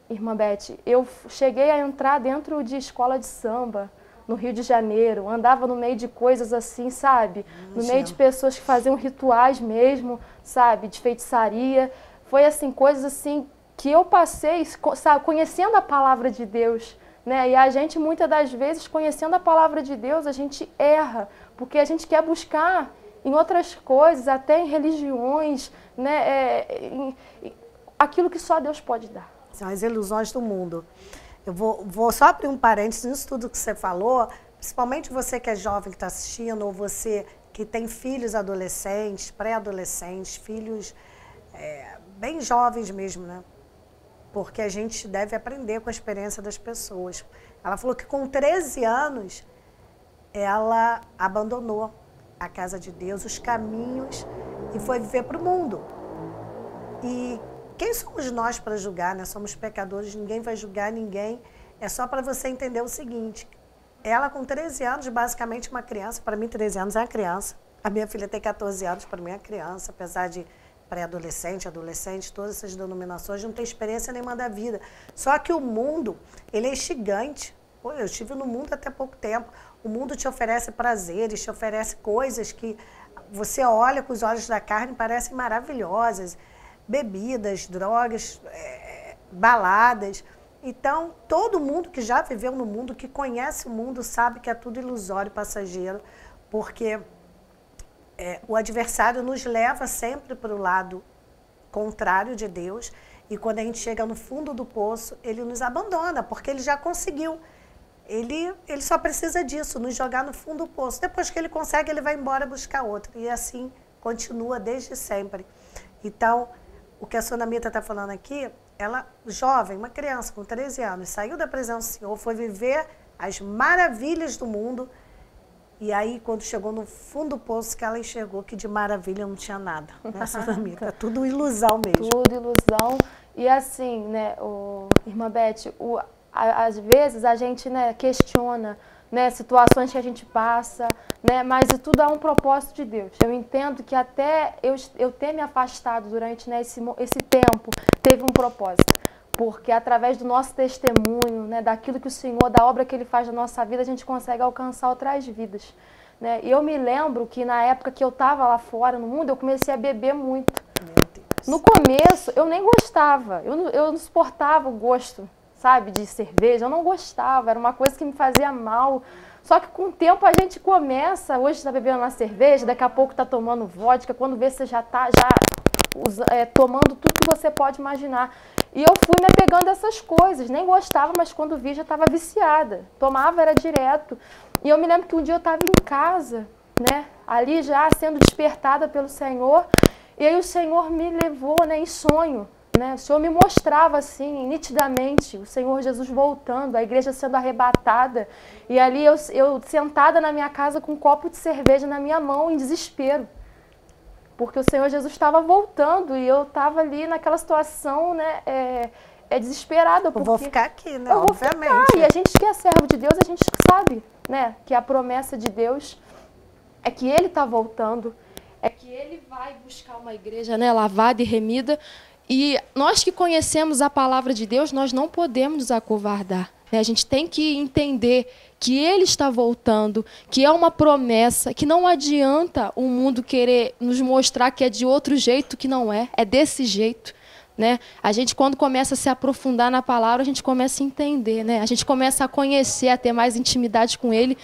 irmã Beth, eu cheguei a entrar dentro de escola de samba, no Rio de Janeiro, andava no meio de coisas assim, sabe? No meio de pessoas que faziam rituais mesmo, sabe? De feitiçaria. Foi assim, coisas assim que eu passei, sabe? Conhecendo a palavra de Deus, né? E a gente, muitas das vezes, conhecendo a palavra de Deus, a gente erra, porque a gente quer buscar em outras coisas, até em religiões, né? Aquilo que só Deus pode dar. São as ilusões do mundo. Eu vou só abrir um parênteses nisso tudo que você falou, principalmente você que é jovem que está assistindo, ou você que tem filhos adolescentes, pré-adolescentes, filhos bem jovens mesmo, né? Porque a gente deve aprender com a experiência das pessoas. Ela falou que com 13 anos, ela abandonou a casa de Deus, os caminhos, e foi viver para o mundo. E quem somos nós para julgar, né? Somos pecadores, ninguém vai julgar ninguém. É só para você entender o seguinte, ela com 13 anos, basicamente uma criança, para mim 13 anos é uma criança, a minha filha tem 14 anos, para mim é criança, apesar de pré-adolescente, adolescente, todas essas denominações, não tem experiência nenhuma da vida. Só que o mundo, ele é instigante. Pô, eu estive no mundo até pouco tempo. O mundo te oferece prazeres, te oferece coisas que você olha com os olhos da carne e parecem maravilhosas. Bebidas, drogas, baladas. Então, todo mundo que já viveu no mundo, que conhece o mundo, sabe que é tudo ilusório e passageiro, porque o adversário nos leva sempre para o lado contrário de Deus, e quando a gente chega no fundo do poço, ele nos abandona, porque ele já conseguiu. Ele só precisa disso, nos jogar no fundo do poço. Depois que ele consegue, ele vai embora buscar outro. E assim continua desde sempre. Então, o que a Sunamita está falando aqui, ela, jovem, uma criança com 13 anos, saiu da presença do Senhor, foi viver as maravilhas do mundo. E aí, quando chegou no fundo do poço, que ela enxergou que de maravilha não tinha nada. Né, Sunamita? É tudo ilusão mesmo. Tudo ilusão. E assim, né, irmã Beth, às vezes a gente, né, questiona, né, situações que a gente passa, né, mas tudo há um propósito de Deus. Eu entendo que até eu ter me afastado durante, né, esse tempo, teve um propósito. Porque através do nosso testemunho, né, daquilo que o Senhor, da obra que Ele faz na nossa vida, a gente consegue alcançar outras vidas. Né? E eu me lembro que na época que eu estava lá fora, no mundo, eu comecei a beber muito. No começo, eu nem gostava, eu não suportava o gosto, sabe, de cerveja, eu não gostava, era uma coisa que me fazia mal. Só que com o tempo a gente começa, hoje está bebendo uma cerveja, daqui a pouco está tomando vodka, quando vê você já está tomando tudo que você pode imaginar. E eu fui me apegando a essas coisas, nem gostava, mas quando vi já estava viciada, tomava, era direto. E eu me lembro que um dia eu estava em casa, né, ali já sendo despertada pelo Senhor, e aí o Senhor me levou, né, em sonho. Né? O Senhor me mostrava assim, nitidamente, o Senhor Jesus voltando, a igreja sendo arrebatada. E ali eu sentada na minha casa com um copo de cerveja na minha mão, em desespero. Porque o Senhor Jesus estava voltando e eu estava ali naquela situação, né, desesperada. Porque eu vou ficar aqui, né? Eu obviamente. Vou ficar. E a gente que é servo de Deus, a gente sabe, né, que a promessa de Deus é que Ele está voltando, é que Ele vai buscar uma igreja, né, lavada e remida. E nós que conhecemos a palavra de Deus, nós não podemos nos acovardar. Né? A gente tem que entender que Ele está voltando, que é uma promessa, que não adianta o mundo querer nos mostrar que é de outro jeito, que não é desse jeito. Né? A gente, quando começa a se aprofundar na palavra, a gente começa a entender, né? A gente começa a conhecer, a ter mais intimidade com Ele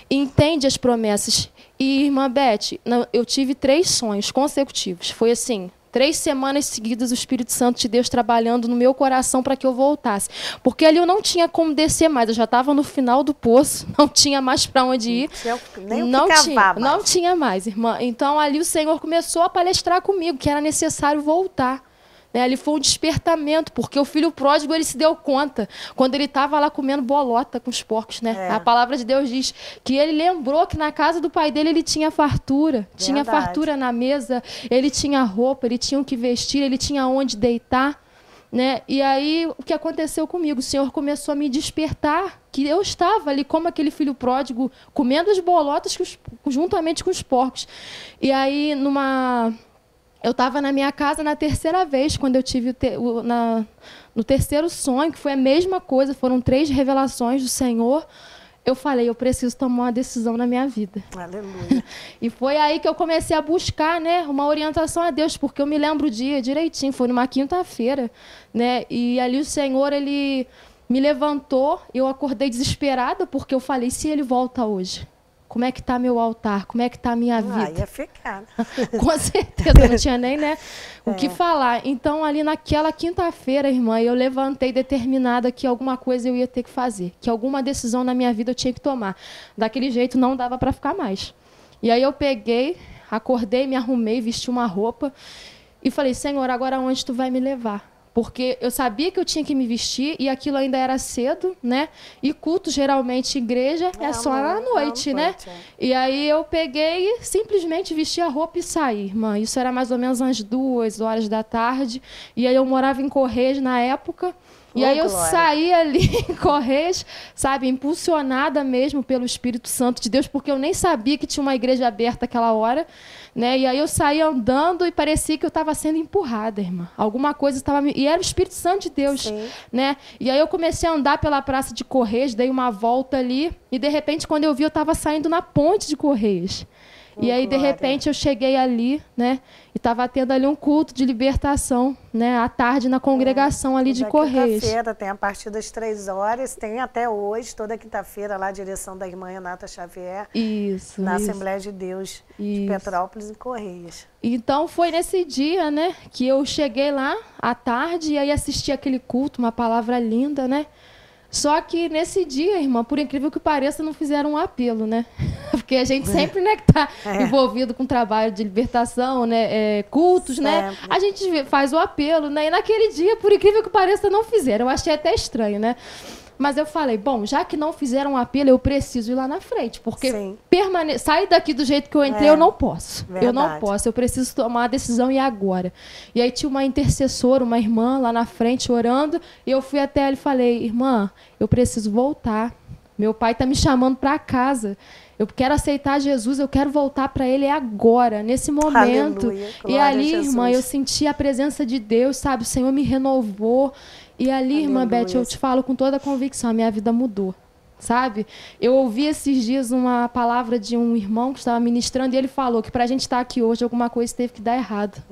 e entende as promessas. E, irmã Beth, eu tive 3 sonhos consecutivos. Foi assim, 3 semanas seguidas o Espírito Santo de Deus trabalhando no meu coração para que eu voltasse. Porque ali eu não tinha como descer mais, eu já estava no final do poço, não tinha mais para onde ir. Não tinha mais, irmã. Então ali o Senhor começou a palestrar comigo, que era necessário voltar. Ali foi um despertamento, porque o filho pródigo ele se deu conta, quando ele estava lá comendo bolota com os porcos. Né? A palavra de Deus diz que ele lembrou que na casa do pai dele ele tinha fartura. Verdade. Tinha fartura na mesa, ele tinha roupa, ele tinha o que vestir, ele tinha onde deitar. Né? E aí, o que aconteceu comigo? O Senhor começou a me despertar, que eu estava ali como aquele filho pródigo, comendo as bolotas juntamente com os porcos. E aí, eu estava na minha casa na 3ª vez, quando eu tive no 3º sonho, que foi a mesma coisa, foram 3 revelações do Senhor. Eu falei, eu preciso tomar uma decisão na minha vida. Aleluia. E foi aí que eu comecei a buscar, né, uma orientação a Deus, porque eu me lembro o dia direitinho, foi numa quinta-feira, né, e ali o Senhor, Ele me levantou, eu acordei desesperada, porque eu falei, se Ele volta hoje? Como é que está meu altar? Como é que está a minha vida? Ia ficar. Com certeza, não tinha nem, né, o que falar. Então, ali naquela quinta-feira, irmã, eu levantei determinada que alguma coisa eu ia ter que fazer, que alguma decisão na minha vida eu tinha que tomar. Daquele jeito não dava para ficar mais. E aí eu peguei, acordei, me arrumei, vesti uma roupa e falei, Senhor, agora onde Tu vai me levar? Porque eu sabia que eu tinha que me vestir e aquilo ainda era cedo, né? E culto, geralmente, igreja, é só à noite, né? E aí eu peguei e simplesmente vesti a roupa e saí, irmã. Isso era mais ou menos umas 2 horas da tarde. E aí eu morava em Correios na época. E aí eu saí ali em Correios, sabe, impulsionada mesmo pelo Espírito Santo de Deus, porque eu nem sabia que tinha uma igreja aberta aquela hora, né? E aí eu saí andando e parecia que eu estava sendo empurrada, irmã. Alguma coisa estava me... E era o Espírito Santo de Deus, né? E aí eu comecei a andar pela praça de Correios, dei uma volta ali e de repente quando eu vi eu estava saindo na ponte de Correios. E aí, de repente, eu cheguei ali, né? E estava tendo ali um culto de libertação, né? À tarde, na congregação ali de Correios. Quinta-feira tem a partir das 3 horas, tem até hoje, toda quinta-feira, lá a direção da irmã Renata Xavier. Isso. Na Assembleia de Deus de Petrópolis, em Correios. Então, foi nesse dia, né? Que eu cheguei lá à tarde e aí assisti aquele culto, uma palavra linda, né? Só que nesse dia, irmã, por incrível que pareça, não fizeram um apelo, né? Porque a gente sempre, né, que tá envolvido com trabalho de libertação, né, cultos, né? A gente faz o apelo, né? E naquele dia, por incrível que pareça, não fizeram. Eu achei até estranho, né? Mas eu falei, bom, já que não fizeram um apelo, eu preciso ir lá na frente. Porque sair daqui do jeito que eu entrei, eu não posso. Eu não posso, eu preciso tomar a decisão e agora. E aí tinha uma intercessora, uma irmã lá na frente orando, e eu fui até ela e falei, irmã, eu preciso voltar. Meu pai está me chamando para casa. Eu quero aceitar Jesus, eu quero voltar para Ele agora, nesse momento. E ali, irmã, eu senti a presença de Deus, sabe? O Senhor me renovou. E ali, irmã Beth, eu te falo com toda a convicção, a minha vida mudou, sabe? Eu ouvi esses dias uma palavra de um irmão que estava ministrando e ele falou que para a gente estar aqui hoje, alguma coisa teve que dar errado.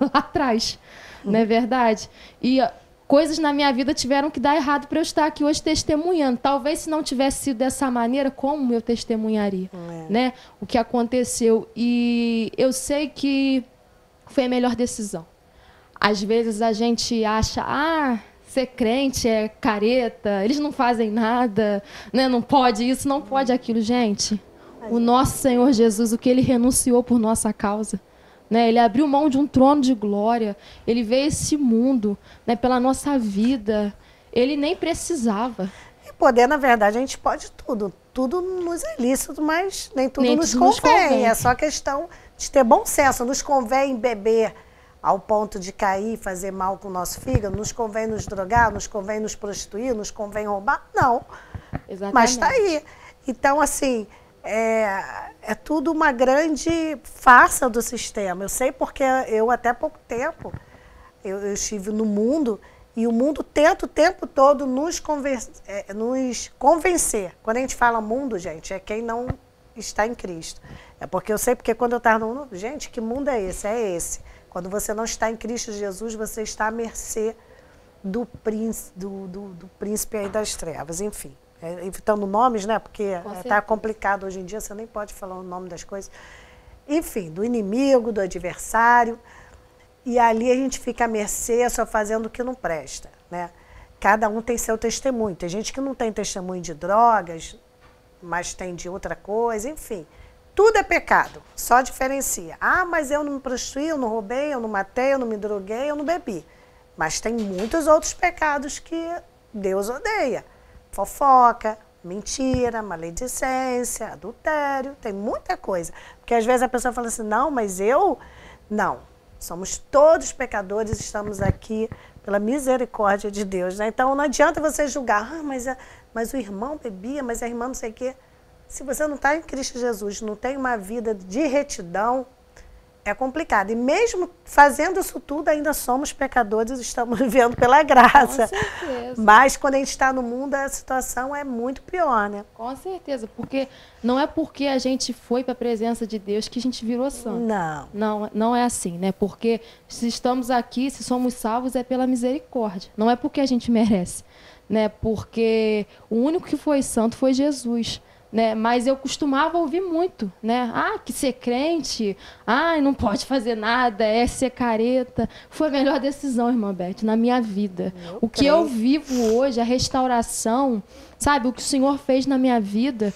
Lá atrás, não é verdade? E coisas na minha vida tiveram que dar errado para eu estar aqui hoje testemunhando. Talvez se não tivesse sido dessa maneira, como eu testemunharia, né? O que aconteceu. E eu sei que foi a melhor decisão. Às vezes a gente acha, ser crente é careta, eles não fazem nada, né? Não pode isso, não pode aquilo. Gente, o nosso Senhor Jesus, o que Ele renunciou por nossa causa, né? Ele abriu mão de um trono de glória, Ele veio a esse mundo, né, pela nossa vida, Ele nem precisava. E poder, na verdade, a gente pode tudo. Tudo nos é lícito, mas nem tudo nos convém. É só questão de ter bom senso. Nos convém beber ao ponto de cair e fazer mal com o nosso fígado? Nos convém nos drogar? Nos convém nos prostituir? Nos convém roubar? Não. Exatamente. Mas está aí. Então, assim, é tudo uma grande farsa do sistema. Eu sei porque eu, até pouco tempo, eu estive no mundo e o mundo tenta o tempo todo nos convencer. Quando a gente fala mundo, gente, é quem não está em Cristo. É porque eu sei, porque quando eu estava no mundo, gente, que mundo é esse? É esse. Quando você não está em Cristo Jesus, você está à mercê do príncipe aí das trevas, enfim. Evitando nomes, né? Porque está complicado hoje em dia, você nem pode falar o nome das coisas. Enfim, do inimigo, do adversário. E ali a gente fica à mercê, só fazendo o que não presta, né? Cada um tem seu testemunho. Tem gente que não tem testemunho de drogas, mas tem de outra coisa, enfim. Tudo é pecado, só diferencia. Mas eu não me prostituí, eu não roubei, eu não matei, eu não me droguei, eu não bebi. Mas tem muitos outros pecados que Deus odeia. Fofoca, mentira, maledicência, adultério, tem muita coisa. Porque às vezes a pessoa fala assim, não, mas eu... Não, somos todos pecadores, estamos aqui pela misericórdia de Deus, né? Então não adianta você julgar, mas o irmão bebia, mas a irmã não sei o quê. Se você não está em Cristo Jesus, não tem uma vida de retidão, é complicado. E mesmo fazendo isso tudo, ainda somos pecadores, estamos vivendo pela graça. Com certeza. Mas quando a gente está no mundo, a situação é muito pior, né? Com certeza, porque não é porque a gente foi para a presença de Deus que a gente virou santo. Não é assim, né? Porque se estamos aqui, se somos salvos, é pela misericórdia. Não é porque a gente merece, né? Porque o único que foi santo foi Jesus. Né? Mas eu costumava ouvir muito, né? Que ser crente, não pode fazer nada, é ser careta. Foi a melhor decisão, irmã Beth, na minha vida. O que eu vivo hoje, a restauração, sabe? O que o Senhor fez na minha vida.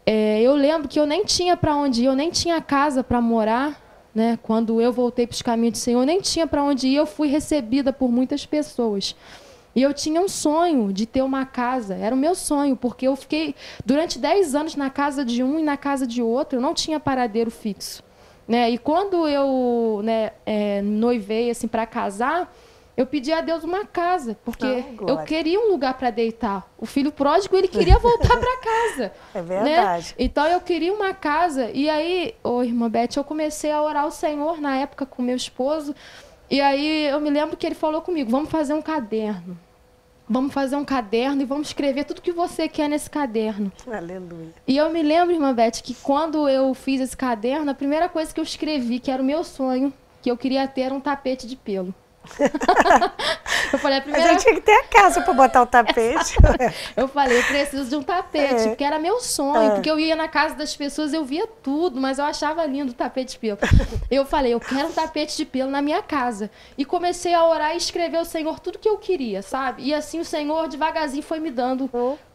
Eu lembro que eu nem tinha para onde ir, eu nem tinha casa para morar, né? Quando eu voltei para os caminhos do Senhor, nem tinha para onde ir, eu fui recebida por muitas pessoas. E eu tinha um sonho de ter uma casa, era o meu sonho, porque eu fiquei durante 10 anos na casa de um e na casa de outro, eu não tinha paradeiro fixo, né? E quando eu, né, noivei assim, para casar, eu pedi a Deus uma casa, porque eu queria um lugar para deitar. O filho pródigo, ele queria voltar para casa. É verdade. Né? Então, eu queria uma casa. E aí, irmã Beth, eu comecei a orar ao Senhor na época com meu esposo. E aí, eu me lembro que ele falou comigo, vamos fazer um caderno. Vamos fazer um caderno e vamos escrever tudo que você quer nesse caderno. Aleluia. E eu me lembro, irmã Beth, que quando eu fiz esse caderno, a primeira coisa que eu escrevi, que era o meu sonho, que eu queria ter, era um tapete de pelo. Eu falei, a gente tinha que ter a casa para botar o tapete. Eu falei, eu preciso de um tapete, porque era meu sonho, porque eu ia na casa das pessoas, eu via tudo, mas eu achava lindo o tapete de pelo. Eu falei, eu quero um tapete de pelo na minha casa. E comecei a orar e escrever ao Senhor tudo que eu queria, sabe? E assim o Senhor devagarzinho foi me dando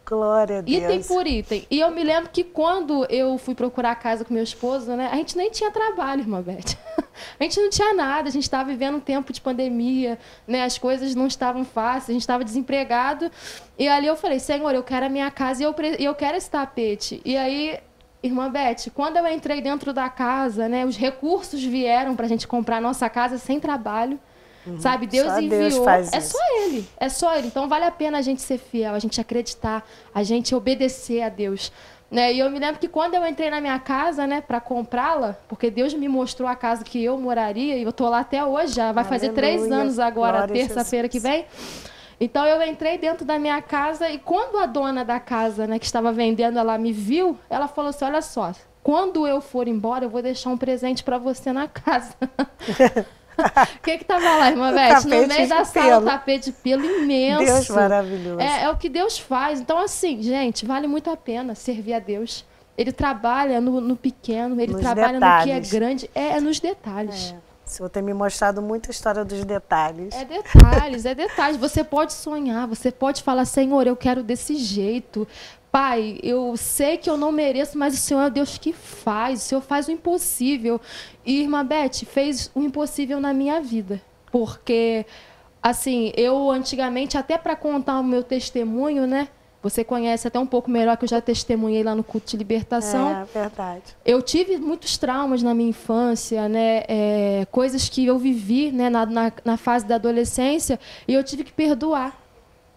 glória a Deus. Item por item. E eu me lembro que quando eu fui procurar a casa com meu esposo, né, a gente nem tinha trabalho, irmã Beth. A gente não tinha nada, a gente estava vivendo um tempo de pandemia, né, as coisas não estavam fáceis, a gente estava desempregado. E ali eu falei, Senhor, eu quero a minha casa e eu quero esse tapete. E aí, irmã Beth, quando eu entrei dentro da casa, né, os recursos vieram para a gente comprar a nossa casa sem trabalho. Sabe, Deus só enviou, Deus faz é isso. é só Ele. Então vale a pena a gente ser fiel, a gente acreditar, a gente obedecer a Deus. Né? E eu me lembro que quando eu entrei na minha casa, né, para comprá-la, porque Deus me mostrou a casa que eu moraria, e eu tô lá até hoje, já vai fazer 3 anos agora, terça-feira que vem. Então eu entrei dentro da minha casa e quando a dona da casa, né, que estava vendendo, ela me viu, ela falou assim, olha só, quando eu for embora, eu vou deixar um presente para você na casa. O que tava lá, irmã Beth? No meio da sala, um tapete de pelo imenso. Deus maravilhoso. É o que Deus faz. Então, assim, gente, vale muito a pena servir a Deus. Ele trabalha no pequeno, ele trabalha no que é grande. É nos detalhes. O Senhor tem me mostrado muita história dos detalhes. É detalhes, é detalhes. Você pode sonhar, você pode falar, Senhor, eu quero desse jeito. Pai, eu sei que eu não mereço, mas o Senhor é Deus que faz. O Senhor faz o impossível. E, irmã Beth, fez o impossível na minha vida. Porque, assim, eu antigamente, até para contar o meu testemunho, né? Você conhece até um pouco melhor, que eu já testemunhei lá no culto de libertação. É, verdade. Eu tive muitos traumas na minha infância, né? Coisas que eu vivi, né? Na fase da adolescência, e eu tive que perdoar.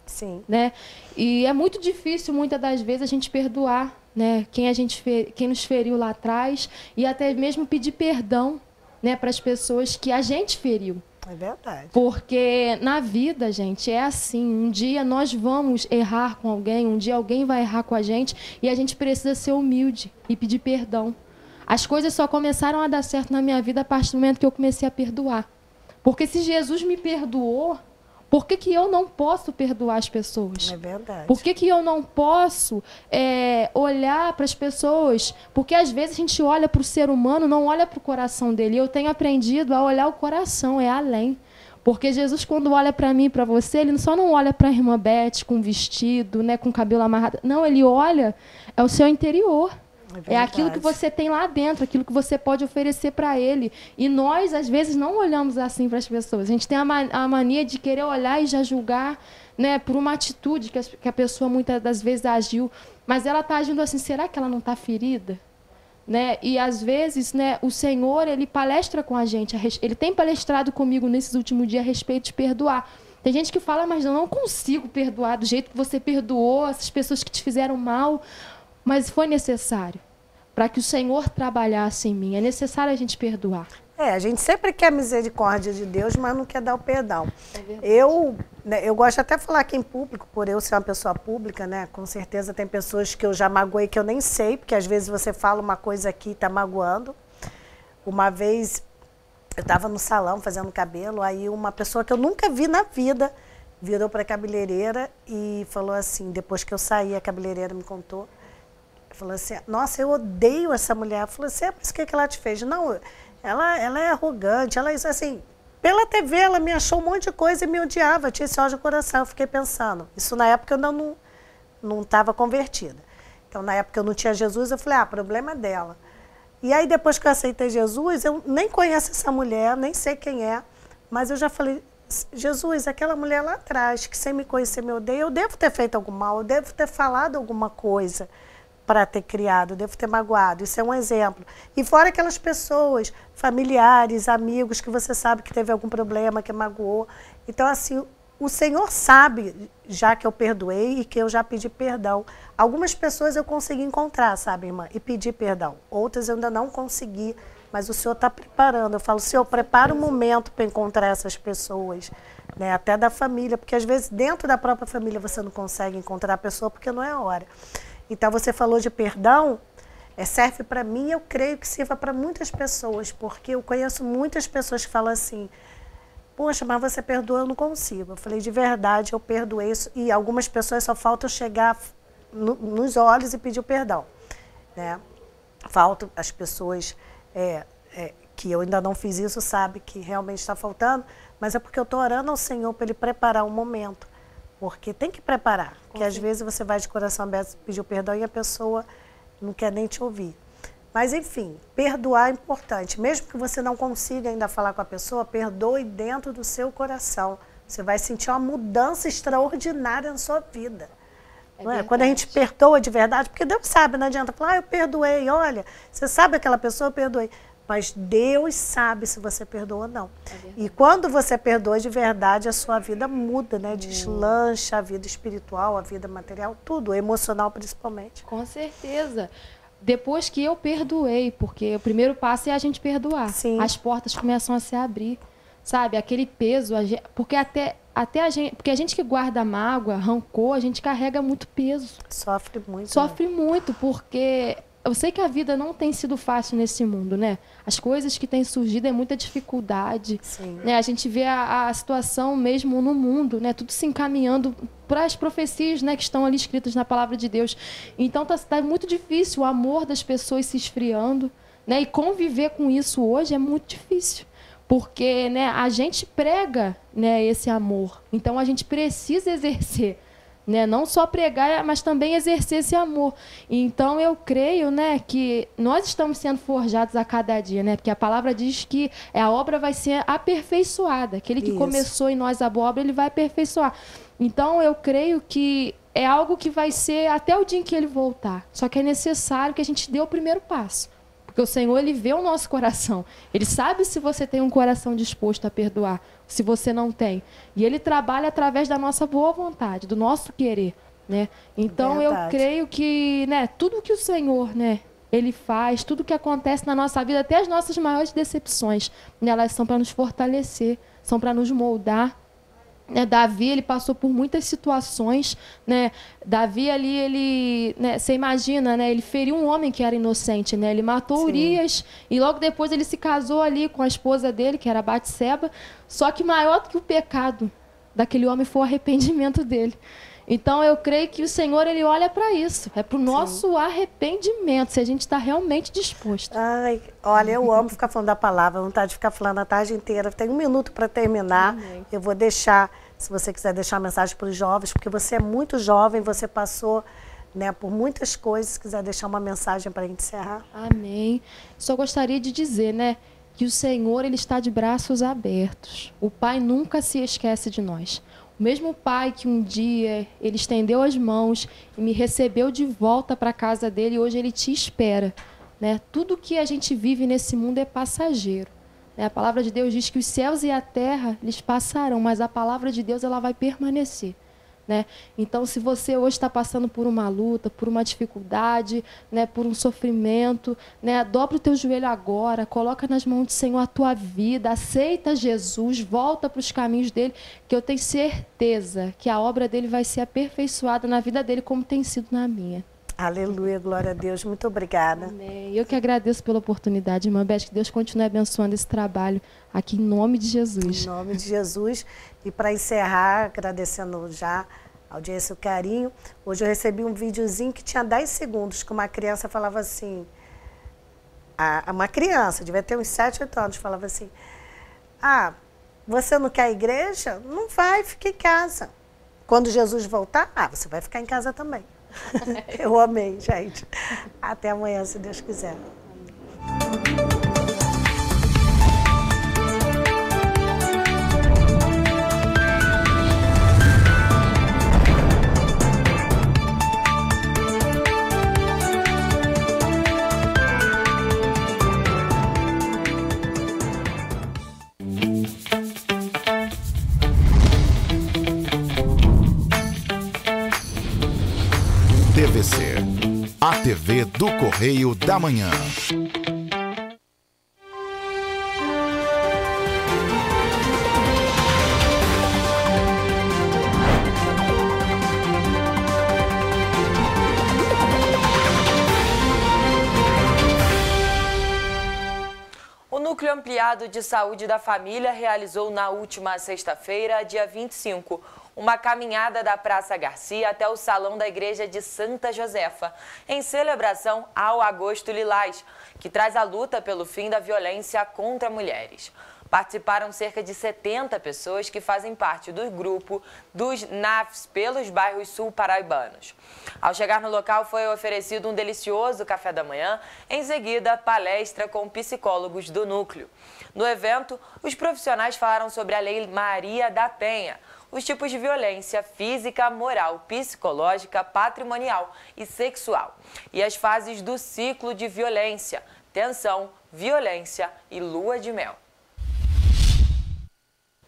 Sim. Né? E é muito difícil, muitas das vezes, a gente perdoar, né? Quem nos feriu lá atrás e até mesmo pedir perdão, né, para as pessoas que a gente feriu. É verdade. Porque na vida, gente, é assim. Um dia nós vamos errar com alguém, um dia alguém vai errar com a gente e a gente precisa ser humilde e pedir perdão. As coisas só começaram a dar certo na minha vida a partir do momento que eu comecei a perdoar. Porque se Jesus me perdoou, por que eu não posso perdoar as pessoas? É verdade. Por que eu não posso olhar para as pessoas? Porque às vezes a gente olha para o ser humano, não olha para o coração dele. Eu tenho aprendido a olhar o coração, é além. Porque Jesus, quando olha para mim e para você, ele só não olha para a irmã Beth com vestido, né, com cabelo amarrado. Não, ele olha, é o seu interior. É aquilo que você tem lá dentro, aquilo que você pode oferecer para ele. E nós, às vezes, não olhamos assim para as pessoas. A gente tem a mania de querer olhar e já julgar, né, por uma atitude que a pessoa muitas das vezes agiu. Mas ela está agindo assim, será que ela não está ferida? Né? E, às vezes, né, o Senhor, ele palestra com a gente. Ele tem palestrado comigo nesses últimos dias a respeito de perdoar. Tem gente que fala, mas eu não consigo perdoar do jeito que você perdoou, essas pessoas que te fizeram mal. Mas foi necessário para que o Senhor trabalhasse em mim. É necessário a gente perdoar. A gente sempre quer a misericórdia de Deus, mas não quer dar o perdão. É Eu gosto até de falar aqui em público, por eu ser uma pessoa pública, né? Com certeza tem pessoas que eu já magoei que eu nem sei, porque às vezes você fala uma coisa aqui e está magoando. Uma vez eu estava no salão fazendo cabelo, aí uma pessoa que eu nunca vi na vida virou para a cabeleireira e falou assim, depois que eu saí, a cabeleireira me contou, falou assim, nossa, eu odeio essa mulher. Eu falei assim, mas o que ela te fez? Não, ela é arrogante, ela isso assim, pela TV ela me achou um monte de coisa e me odiava, tinha esse ódio no coração. Eu fiquei pensando, isso na época eu ainda não estava convertida. Então na época eu não tinha Jesus, eu falei, problema é dela. E aí, depois que eu aceitei Jesus, eu nem conheço essa mulher, nem sei quem é, mas eu já falei, Jesus, aquela mulher lá atrás, que sem me conhecer me odeia, eu devo ter feito algum mal, eu devo ter falado alguma coisa para ter criado, eu devo ter magoado. Isso é um exemplo. E fora aquelas pessoas, familiares, amigos, que você sabe que teve algum problema, que magoou. Então, assim, o Senhor sabe, já que eu perdoei e que eu já pedi perdão. Algumas pessoas eu consegui encontrar, sabe, irmã, e pedir perdão. Outras eu ainda não consegui, mas o Senhor está preparando. Eu falo, Senhor, prepara um momento para encontrar essas pessoas, né, até da família, porque às vezes dentro da própria família você não consegue encontrar a pessoa porque não é a hora. Então você falou de perdão, serve para mim, eu creio que sirva para muitas pessoas, porque eu conheço muitas pessoas que falam assim, poxa, mas você perdoa, eu não consigo. Eu falei, de verdade, eu perdoei isso, e algumas pessoas só falta eu chegar nos olhos e pedir o perdão, né? Falta as pessoas que eu ainda não fiz isso, sabe que realmente está faltando, mas é porque eu estou orando ao Senhor para Ele preparar um momento. Porque tem que preparar, porque às vezes você vai de coração aberto pedir o perdão e a pessoa não quer nem te ouvir. Mas enfim, perdoar é importante. Mesmo que você não consiga ainda falar com a pessoa, perdoe dentro do seu coração. Você vai sentir uma mudança extraordinária na sua vida. Não é? Quando a gente perdoa de verdade, porque Deus sabe, não adianta falar, eu perdoei, olha, você sabe aquela pessoa, eu perdoei. Mas Deus sabe se você perdoa ou não. E quando você perdoa de verdade, a sua vida muda, né? Deslancha a vida espiritual, a vida material, tudo, emocional principalmente. Com certeza. Depois que eu perdoei, porque o primeiro passo é a gente perdoar. Sim. As portas começam a se abrir, sabe? Aquele peso, porque até a gente, porque a gente que guarda mágoa, rancor, a gente carrega muito peso. Sofre muito. Sofre muito, porque eu sei que a vida não tem sido fácil nesse mundo, né? As coisas que têm surgido é muita dificuldade. Sim. Né? A gente vê a situação mesmo no mundo, né? Tudo se encaminhando para as profecias, né, que estão ali escritas na palavra de Deus. Então tá muito difícil, o amor das pessoas se esfriando, né? E conviver com isso hoje é muito difícil. Porque, né, a gente prega, né, esse amor. Então a gente precisa exercer. Né? Não só pregar, mas também exercer esse amor. Então eu creio, né, que nós estamos sendo forjados a cada dia, né? Porque a palavra diz que a obra vai ser aperfeiçoada. Aquele que começou em nós a boa obra, ele vai aperfeiçoar. Então eu creio que é algo que vai ser até o dia em que ele voltar. Só que é necessário que a gente dê o primeiro passo. Porque o Senhor, ele vê o nosso coração. Ele sabe se você tem um coração disposto a perdoar, se você não tem. E ele trabalha através da nossa boa vontade, do nosso querer, né? Então, eu creio que, né, tudo que o Senhor, né, ele faz, tudo que acontece na nossa vida, até as nossas maiores decepções, né, elas são para nos fortalecer, são para nos moldar. Né, Davi, ele passou por muitas situações, né? Davi ali, ele, né, você imagina, né, ele feriu um homem que era inocente, né? Ele matou Urias e logo depois ele se casou ali com a esposa dele, que era Batseba. Só que maior do que o pecado daquele homem foi o arrependimento dele. Então eu creio que o Senhor, ele olha para isso, é para o nosso arrependimento, se a gente está realmente disposto. Ai, olha, eu amo ficar falando da palavra, vontade de ficar falando a tarde inteira. Tem um minuto para terminar. Amém. Eu vou deixar, se você quiser deixar uma mensagem para os jovens, porque você é muito jovem, você passou, né, por muitas coisas. Se quiser deixar uma mensagem para a gente encerrar. Amém. Só gostaria de dizer, né, que o Senhor, ele está de braços abertos. O Pai nunca se esquece de nós. O mesmo Pai que um dia ele estendeu as mãos e me recebeu de volta para a casa dele, hoje ele te espera. Né? Tudo que a gente vive nesse mundo é passageiro. Né? A palavra de Deus diz que os céus e a terra eles passarão, mas a palavra de Deus ela vai permanecer. Né? Então, se você hoje está passando por uma luta, por uma dificuldade, né, por um sofrimento, né, dobra o teu joelho agora, coloca nas mãos do Senhor a tua vida, aceita Jesus, volta para os caminhos dele, que eu tenho certeza que a obra dele vai ser aperfeiçoada na vida dele como tem sido na minha. Aleluia, glória a Deus, muito obrigada. Amém. Eu que agradeço pela oportunidade, irmã Beth, que Deus continue abençoando esse trabalho aqui em nome de Jesus. Em nome de Jesus. E para encerrar, agradecendo já a audiência e o carinho, hoje eu recebi um videozinho que tinha 10 segundos, que uma criança falava assim, uma criança, devia ter uns 7, 8 anos, falava assim, você não quer a igreja? Não vai, fica em casa. Quando Jesus voltar, você vai ficar em casa também. Eu amei, gente. Até amanhã, se Deus quiser. TV do Correio da Manhã. O Núcleo Ampliado de Saúde da Família realizou na última sexta-feira, dia 25, uma caminhada da Praça Garcia até o Salão da Igreja de Santa Josefa, em celebração ao Agosto Lilás, que traz a luta pelo fim da violência contra mulheres. Participaram cerca de 70 pessoas que fazem parte do grupo dos NAFs pelos bairros sul paraibanos. Ao chegar no local, foi oferecido um delicioso café da manhã, em seguida, palestra com psicólogos do núcleo. No evento, os profissionais falaram sobre a Lei Maria da Penha, os tipos de violência física, moral, psicológica, patrimonial e sexual, e as fases do ciclo de violência, tensão, violência e lua de mel.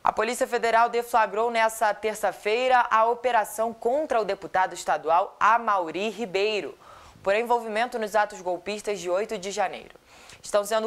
A Polícia Federal deflagrou nesta terça-feira a operação contra o deputado estadual Amaury Ribeiro, por envolvimento nos atos golpistas de 8 de janeiro. Estão sendo